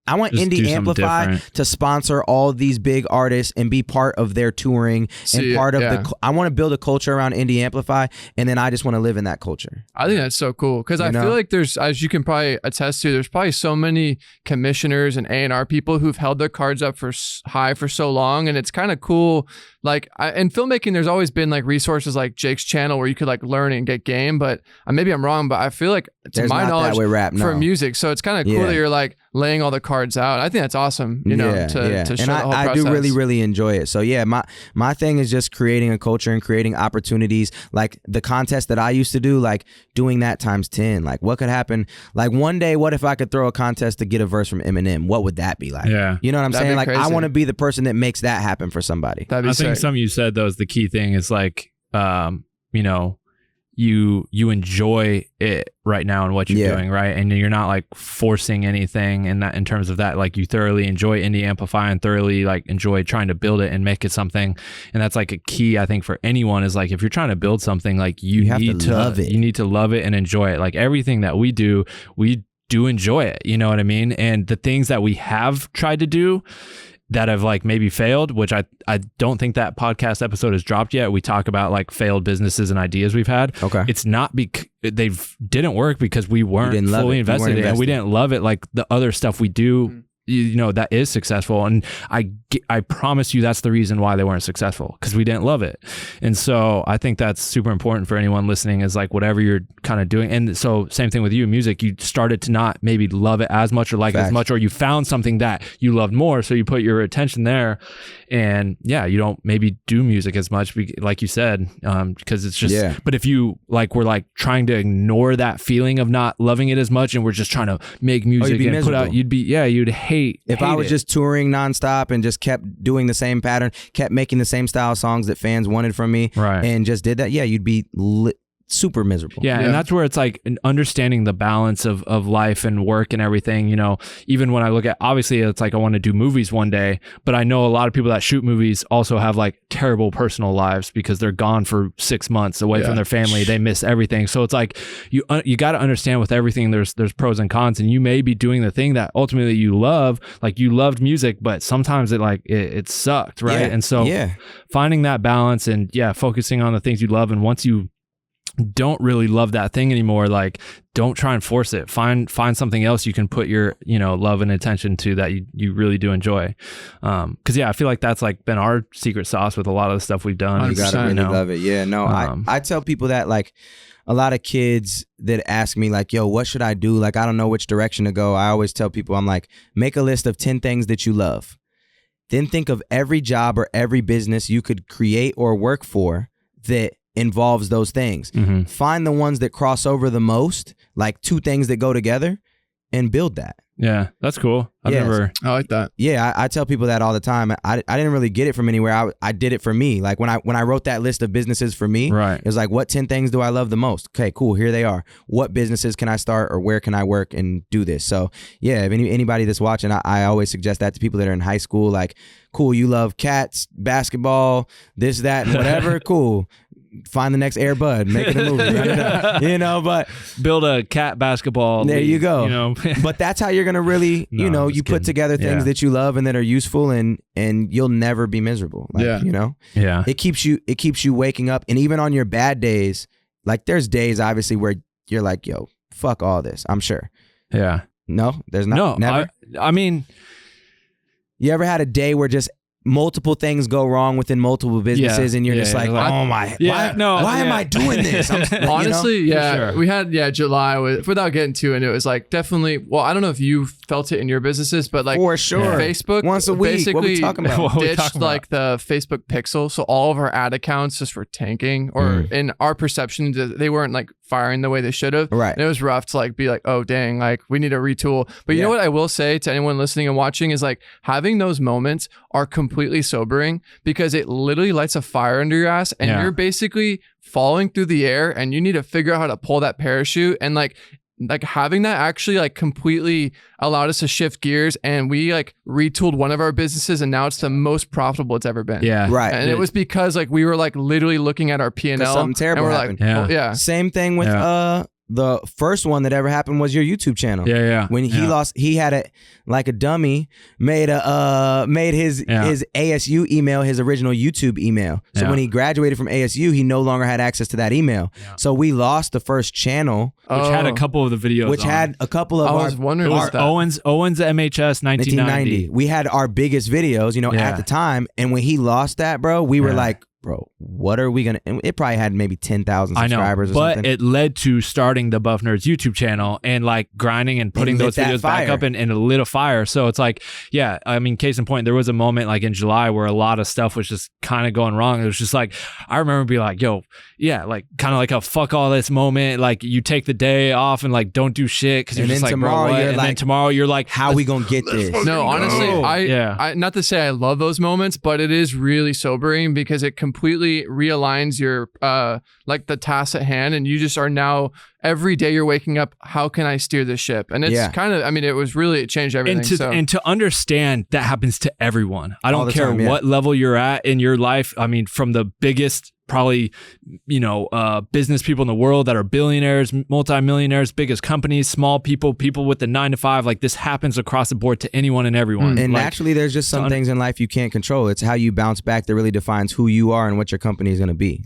Indie Amplify to sponsor all these big artists and be part of their touring and part of I want to build a culture around Indie Amplify, and then I just want to live in that culture. I think that's so cool because I feel like there's, as you can probably attest to, there's probably so many commissioners and A&R people who've held their cards up for high for so long, and it's kind of cool. Like in filmmaking, there's always been like resources like Jake's channel where you could like learn and get game, but maybe I'm wrong, but I feel like to my knowledge for music, so it's kind of cool that you're like, laying all the cards out. I think that's awesome, to show the whole process. I do really, really enjoy it. So yeah, my thing is just creating a culture and creating opportunities. Like the contest that I used to do, like doing that times 10. Like what could happen? Like one day, what if I could throw a contest to get a verse from Eminem? What would that be like? Yeah. You know what I'm That'd saying? be Like crazy. I want to be the person that makes that happen for somebody. That'd be I think sick. something you said though is the key thing is like, you enjoy it right now and what you're doing, right? And you're not like forcing anything in terms of that. Like you thoroughly enjoy Indie Amplify and thoroughly like enjoy trying to build it and make it something. And that's like a key, I think, for anyone is like if you're trying to build something, like you need to love it. You need to love it and enjoy it. Like everything that we do enjoy it. You know what I mean? And the things that we have tried to do that have like maybe failed, which I don't think that podcast episode has dropped yet. We talk about like failed businesses and ideas we've had. Okay. It's not they didn't work because we weren't fully invested in it and we didn't love it like the other stuff we do, that is successful. And I promise you that's the reason why they weren't successful, because we didn't love it. And so I think that's super important for anyone listening is like whatever you're kind of doing. And so same thing with you, music, you started to not maybe love it as much or like it as much, or you found something that you loved more. So you put your attention there and you don't maybe do music as much, like you said, because it's just, but if you like, we're like trying to ignore that feeling of not loving it as much and we're just trying to make music and put out, you'd hate if I was just touring nonstop and just kept doing the same pattern, kept making the same style songs that fans wanted from me, and just did that, you'd be super miserable. Yeah, and that's where it's like understanding the balance of life and work and everything. Even when I look at, obviously it's like I want to do movies one day, but I know a lot of people that shoot movies also have like terrible personal lives because they're gone for 6 months away from their family. They miss everything. So it's like you got to understand with everything there's pros and cons, and you may be doing the thing that ultimately you love, like you loved music, but sometimes it sucked, right? And so finding that balance and focusing on the things you love, and once you don't really love that thing anymore, like don't try and force it. Find something else you can put your love and attention to that you really do enjoy. Because I feel like that's like been our secret sauce with a lot of the stuff we've done. You gotta really love it. I tell people that, like a lot of kids that ask me like, yo, what should I do? Like I don't know which direction to go. I always tell people, I'm like, make a list of 10 things that you love, then think of every job or every business you could create or work for that involves those things. Find the ones that cross over the most, like 2 things that go together, and build that. Yeah, that's cool. I like that. Yeah, I tell people that all the time. I didn't really get it from anywhere. I did it for me. Like when I wrote that list of businesses for me, it was like, what 10 things do I love the most? Okay, cool. Here they are. What businesses can I start, or where can I work and do this? So yeah, if anybody that's watching, I always suggest that to people that are in high school. Like, cool, you love cats, basketball, this, that, and whatever. Cool. Find the next Air Bud, make it a movie, but build a cat basketball there league, you go. But that's how you're gonna really, you put together things that you love and that are useful, and you'll never be miserable. Like, it keeps you waking up, and even on your bad days, like there's days obviously where you're like, yo, fuck all this. I'm sure. Yeah. No, there's not. No, never. I mean, you ever had a day where just multiple things go wrong within multiple businesses, and you're just like, oh my, why am I doing this? Honestly, sure. We had July without getting to it. It was like definitely. Well, I don't know if you felt it in your businesses, but like for sure, Facebook once a week. Basically what we talking about? Ditched like the Facebook pixel, so all of our ad accounts just were tanking, or in our perception, they weren't like firing the way they should have. Right. And it was rough to like be like, oh dang, like we need to retool. But you know what I will say to anyone listening and watching is like having those moments are completely sobering, because it literally lights a fire under your ass, and you're basically falling through the air, and you need to figure out how to pull that parachute. And like having that actually like completely allowed us to shift gears, and we like retooled one of our businesses, and now it's the most profitable it's ever been. Yeah. Right. And it was because like we were like literally looking at our P&L, something terrible and we're happened. like, Same thing with the first one that ever happened was your YouTube channel. When he lost, he had a dummy made his ASU email his original YouTube email. So when he graduated from ASU, he no longer had access to that email. So we lost the first channel, which had a couple of the videos. had a couple of I was wondering about that. Owens MHS 1990. We had our biggest videos, at the time, and when he lost that, bro, we were like, bro, what are we gonna? And it probably had maybe 10,000 subscribers. But something. it led to starting the Buff Nerds YouTube channel and like grinding and putting those videos back up and it lit a fire. So it's like, yeah, I mean, case in point, there was a moment like in July where a lot of stuff was just kind of going wrong. It was just like, I remember being like, yo, yeah, like kind of like a fuck all this moment. Like you take the day off and like don't do shit because you're just like, tomorrow, bro, what? And then tomorrow you're like, how we gonna get this? No, honestly, I not to say I love those moments, but it is really sobering because it completely realigns your like the tasks at hand, and you just are now every day you're waking up, how can I steer this ship? And it's kind of, I mean, it changed everything. And to understand that happens to everyone. I don't care what level you're at in your life. I mean, from the biggest probably, business people in the world that are billionaires, multimillionaires, biggest companies, small people with the 9-to-5, like this happens across the board to anyone and everyone. And like, naturally, there's just some things in life you can't control. It's how you bounce back that really defines who you are and what your company is going to be.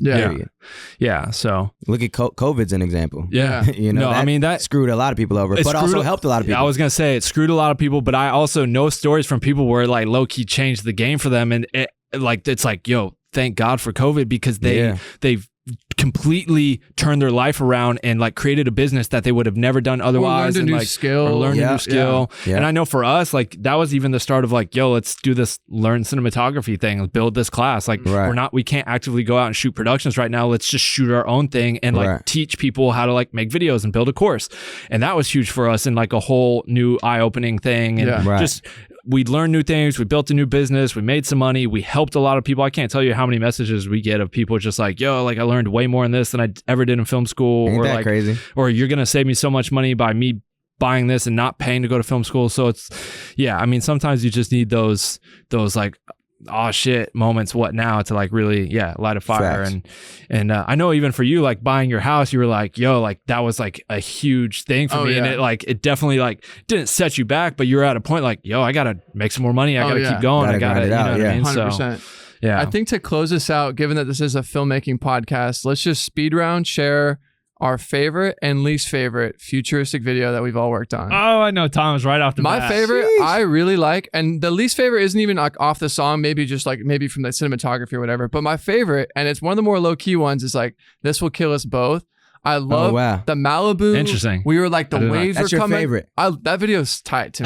Yeah. So look at COVID's an example. Yeah. That screwed a lot of people over, but also helped a lot of people. I was going to say it screwed a lot of people, but I also know stories from people where like low key changed the game for them. And it's like, yo, thank God for COVID because they've completely turned their life around and like created a business that they would have never done otherwise. Or learned a new skill. Yeah. And I know for us, like that was even the start of like, yo, let's do this learn cinematography thing, let's build this class. Like we can't actively go out and shoot productions right now. Let's just shoot our own thing and like teach people how to like make videos and build a course. And that was huge for us and like a whole new eye-opening thing. And just we learned new things. We built a new business. We made some money. We helped a lot of people. I can't tell you how many messages we get of people just like, yo, like I learned way more in this than I ever did in film school. Ain't or that like, crazy? Or you're going to save me so much money by me buying this and not paying to go to film school. So it's, I mean, sometimes you just need those like, oh shit moments, what now, to like really light a fire. Facts. And I know even for you, like buying your house, you were like, yo, like that was like a huge thing for me. And it definitely like didn't set you back, but you were at a point like, yo, I gotta make some more money, I gotta keep going, I gotta, you know what I mean? 100%. So I think to close this out, given that this is a filmmaking podcast, let's just speed round share our favorite and least favorite futuristic video that we've all worked on. Oh, I know Tom's right off the bat. My favorite, I really like, and the least favorite isn't even like off the song, maybe just like maybe from the cinematography or whatever. But my favorite, and it's one of the more low key ones, is like This Will Kill Us Both. I love the Malibu. Interesting. We were like, the waves were coming. That's your favorite. That video's tight to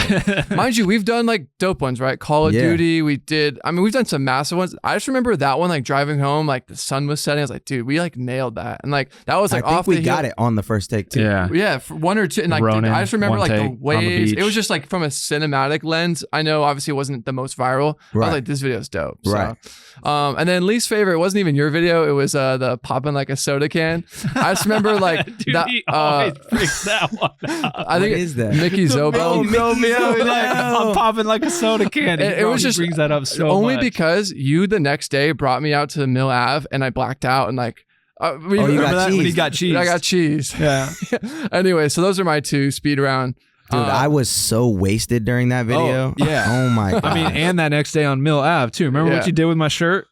me. Mind you, we've done like dope ones, right? Call of Duty. We've done some massive ones. I just remember that one, like driving home, like the sun was setting. I was like, dude, we like nailed that. And like, that was like I think we got it on the first take too. Yeah. For one or two. And like, Ronin, I just remember like the waves. The it was just like from a cinematic lens. I know obviously it wasn't the most viral. I was like, this video's dope. Right. So, and then least favorite, it wasn't even your video. It was the popping like a soda can. I just remember like dude, that. He always brings that one up. I think what is that? Mickey Zobel. Like, I'm popping like a soda can. It was just brings that up so only much. because you the next day brought me out to the Mill Ave and I blacked out and like. You got cheese. When he got cheese. I got cheese. Yeah. Anyway, so those are my two speed round. Dude, I was so wasted during that video. Oh my God. I mean, and that next day on Mill Ave too. Remember what you did with my shirt?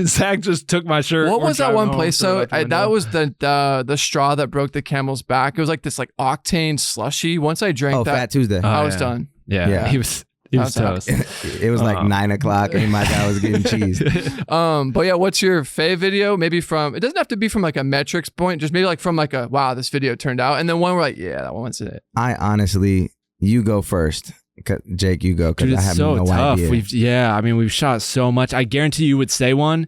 Zach just took my shirt. What was that one place? So that was the straw that broke the camel's back. It was like this like octane slushy. Once I drank that, Fat Tuesday. I was done. Yeah. He was toast. It was like 9:00 and my guy was getting cheese. But yeah, what's your fave video? Maybe from, it doesn't have to be from like a metrics point, just maybe like from like a, wow, this video turned out. And then one where like, yeah, that one's it. I honestly, you go first. Jake, you go, because I have no idea. We've shot so much. I guarantee you would say one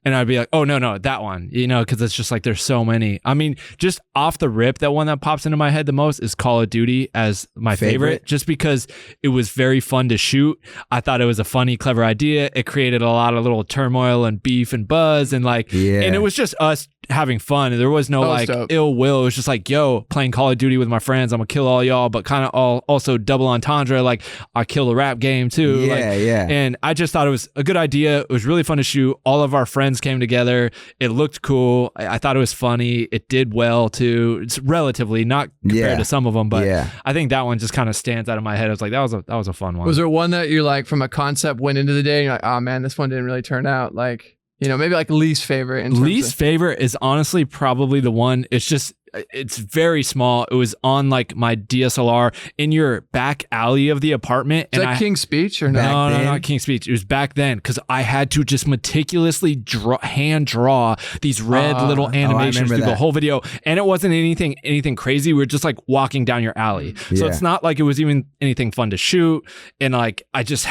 and I'd be like, oh, no, that one, because it's just like there's so many. I mean, just off the rip, that one that pops into my head the most is Call of Duty as my favorite, just because it was very fun to shoot. I thought it was a funny, clever idea. It created a lot of little turmoil and beef and buzz and like, and it was just us having fun. And there was no like ill will. It was just like, yo, playing Call of Duty with my friends. I'm gonna kill all y'all, but kind of also double entendre. Like I kill the rap game too. And I just thought it was a good idea. It was really fun to shoot. All of our friends came together. It looked cool. I thought it was funny. It did well too. It's relatively, not compared to some of them, but I think that one just kind of stands out of my head. I was like, that was a fun one. Was there one that you're like from a concept went into the day and you're like, oh man, this one didn't really turn out? Like, Maybe like least favorite. Least favorite is honestly probably the one. It's very small. It was on like my DSLR in your back alley of the apartment. Is that King's Speech or no? No, not King's Speech. It was back then because I had to just meticulously hand draw these red little animations through the whole video, and it wasn't anything crazy. We were just like walking down your alley, so it's not like it was even anything fun to shoot. And like I just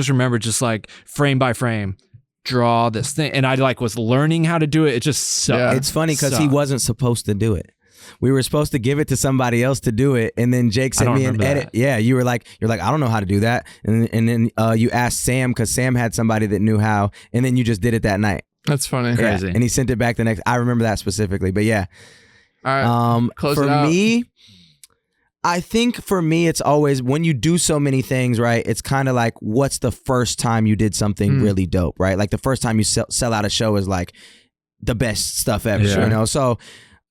remember just like frame by frame draw this thing, and I like was learning how to do it. It just sucked. Yeah. It's funny because he wasn't supposed to do it. We were supposed to give it to somebody else to do it, and then Jake sent me an edit. Yeah, you're like, I don't know how to do that, and then you asked Sam because Sam had somebody that knew how, and then you just did it that night. That's funny. Crazy. And he sent it back the next. I remember that specifically, but yeah. All right. Close it out. For me, I think for me, it's always when you do so many things, right? It's kind of like, what's the first time you did something really dope, right? Like the first time you sell out a show is like the best stuff ever, So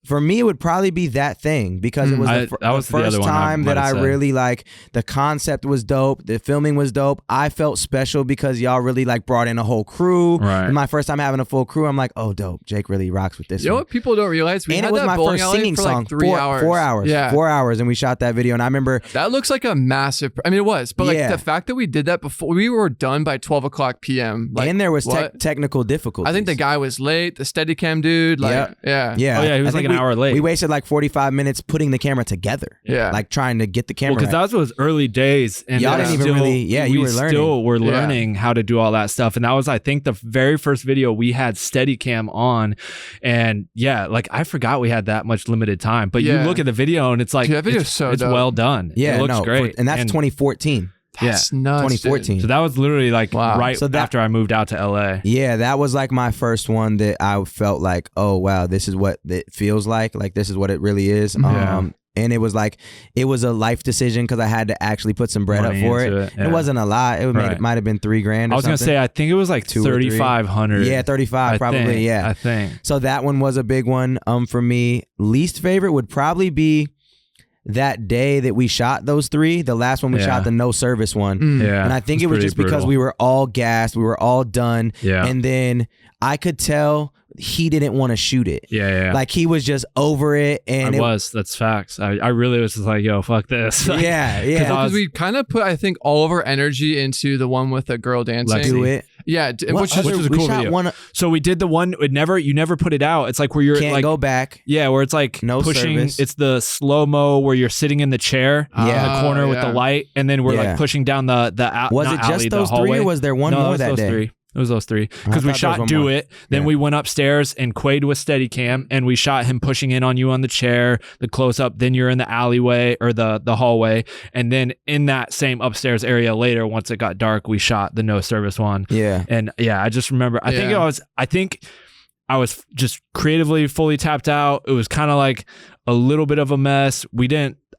for me, it would probably be that thing because it was the first time that I really like the concept was dope. The filming was dope. I felt special because y'all really like brought in a whole crew. Right. And my first time having a full crew, I'm like, oh, dope. Jake really rocks with this. You know what people don't realize? And it was my first singing song. Like 3 hours. 4 hours. Yeah. 4 hours. And we shot that video. And I remember. That looks like a massive. I mean, it was. But like the fact that we did that before, we were done by 12 o'clock p.m. Like, and there was technical difficulties. I think the guy was late. The Steadicam dude. Like, yeah. Oh, yeah. He was like an hour late. We wasted like 45 minutes putting the camera together. Yeah. Like trying to get the camera. Because that was early days. And y'all didn't even really, you were learning. Still were learning how to do all that stuff. And that was, I think, the very first video we had Steadicam on. And yeah, like I forgot we had that much limited time. But you look at the video and it's like, that video is it's well done. Yeah, it looks great. And that's 2014. That's nuts, 2014. Dude. So that was literally like after I moved out to LA. Yeah, that was like my first one that I felt like, oh wow, this is what it feels like. Like this is what it really is. And it was like, it was a life decision because I had to actually put some bread up for it. It wasn't a lot. It might have been $3,000 or I was going to say, I think it was like 3,500. Yeah, 35 probably, I think. So that one was a big one for me. Least favorite would probably be that day that we shot those three, the last one we shot, the no service one. Yeah, and I think it was just because we were all gassed, we were all done. Yeah. And then I could tell he didn't want to shoot it. Yeah. Like he was just over it. And that's facts. I really was just like, yo, fuck this. Like, yeah. Because we kind of put, I think, all of our energy into the one with the girl dancing. Do it. Yeah, which is a cool video. So we did the one. You never put it out. It's like where you're can't like go back. Yeah, where it's like no pushing. Service. It's the slow mo where you're sitting in the chair in the corner with the light, and then we're like pushing down the was it just those three, or was there one more that day? Three. It was those three because we shot Do It. Then we went upstairs and Quaid with Steadicam, and we shot him pushing in on you on the chair, the close up. Then you're in the alleyway or the hallway, and then in that same upstairs area later, once it got dark, we shot the no service one. Yeah, and I just remember. I think I was just creatively fully tapped out. It was kind of like a little bit of a mess.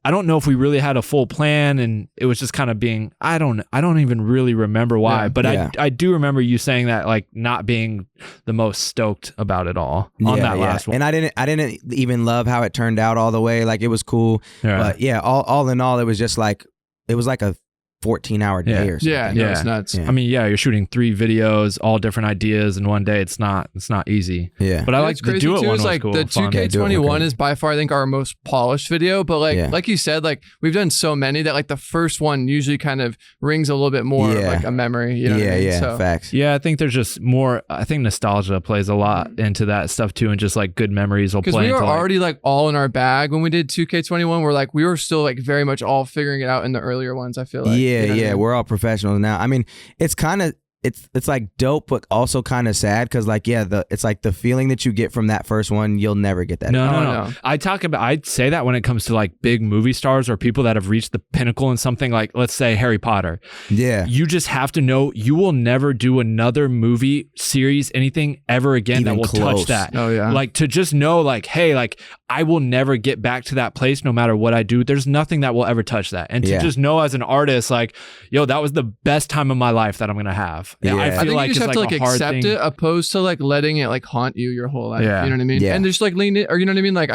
I don't know if we really had a full plan, and it was just kind of being, I don't even really remember why, but I do remember you saying that, like not being the most stoked about it all on that last one. And I didn't even love how it turned out all the way. Like it was cool, but all in all, it was just like, it was like a 14-hour day or something. Yeah, it's nuts. I mean, you're shooting 3 videos, all different ideas in one day. It's not easy. Yeah, but I like the Do It one. Was like cool. The 2K21 is by far, I think, our most polished video. But like you said, like we've done so many that like the first one usually kind of rings a little bit more of like a memory. You know what I mean? So, facts. Yeah, I think there's just more. I think nostalgia plays a lot into that stuff too, and just like good memories will play. Because we were into already like all in our bag when we did 2K21. We were still like very much all figuring it out in the earlier ones. I feel like. We're all professionals now. I mean, it's kind of it's like dope, but also kind of sad because like it's like the feeling that you get from that first one, you'll never get that. No. I'd say that when it comes to like big movie stars or people that have reached the pinnacle in something, like let's say Harry Potter. Yeah, you just have to know you will never do another movie series, anything ever again even that will close. Touch that. Oh yeah, like to just know like, hey, like I will never get back to that place no matter what I do. There's nothing that will ever touch that. And to just know as an artist, like, yo, that was the best time of my life that I'm gonna have. Yeah. I feel think like you just have to like accept thing. it, opposed to like letting it like haunt you your whole life. Yeah. You know what I mean? Yeah. And just like lean it, or you know what I mean? Like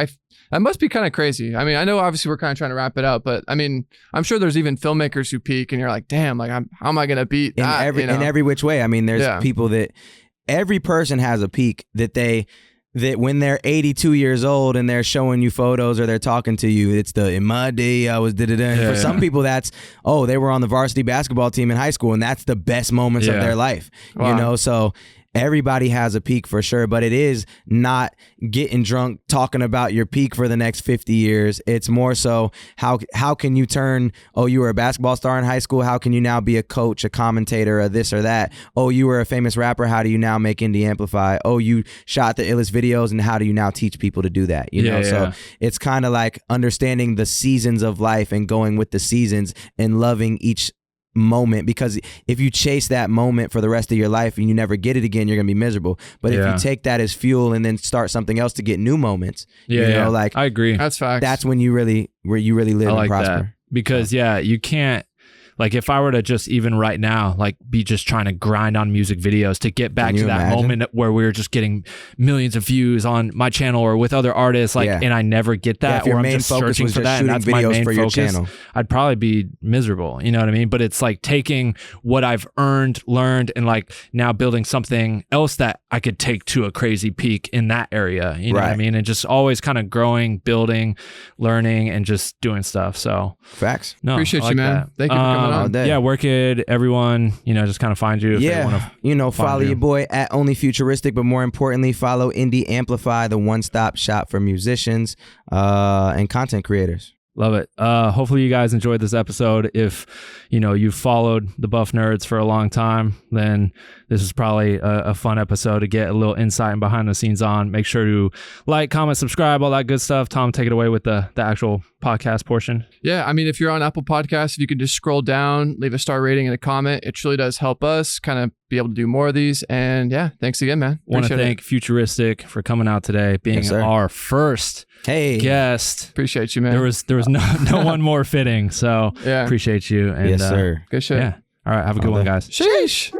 that must be kind of crazy. I mean, I know obviously we're kind of trying to wrap it up, but I mean, I'm sure there's even filmmakers who peak and you're like, damn, like how am I gonna beat that? In every which way. I mean, there's people that every person has a peak that when they're 82 years old and they're showing you photos or they're talking to you, it's in my day I was For some people, that's, they were on the varsity basketball team in high school, and that's the best moments of their life. Wow. You know, so everybody has a peak for sure, but it is not getting drunk talking about your peak for the next 50 years. It's more so how can you turn, you were a basketball star in high school, how can you now be a coach, a commentator, or this or that? You were a famous rapper, how do you now make Indie Amplify? You shot the illest videos, and how do you now teach people to do that? You know, so it's kind of like understanding the seasons of life and going with the seasons and loving each moment, because if you chase that moment for the rest of your life and you never get it again, you're gonna be miserable. But if you take that as fuel and then start something else to get new moments, you know, like, I agree. That's facts. That's when you really live and prosper. That. Because you can't, like, if I were to just even right now, like, be just trying to grind on music videos to get back to that moment where we were just getting millions of views on my channel or with other artists, like, and I never get that, or I'm just searching for that, and that's my main focus, I'd probably be miserable. You know what I mean? But it's like taking what I've learned, and like now building something else that I could take to a crazy peak in that area. You know what I mean? And just always kind of growing, building, learning, and just doing stuff. So facts. No, appreciate you, man. That. Thank you for coming on. Yeah, where could everyone, just kind of find you if they want to follow your boy at Only Futuristic, but more importantly, follow Indie Amplify, the one-stop shop for musicians and content creators. Love it. Hopefully you guys enjoyed this episode. If you've followed the Buff Nerds for a long time, then this is probably a fun episode to get a little insight and behind the scenes on. Make sure to like, comment, subscribe, all that good stuff. Tom, take it away with the actual podcast portion. Yeah, I mean, if you're on Apple Podcasts, if you could just scroll down, leave a star rating and a comment, it truly does help us kind of be able to do more of these. And yeah, thanks again, man. Want to thank Futuristic for coming out today, being our first guest. Appreciate you, man. There was no one more fitting, so appreciate you. And, yes, sir. Good shit. Yeah. All right, have a good one, guys. Sheesh.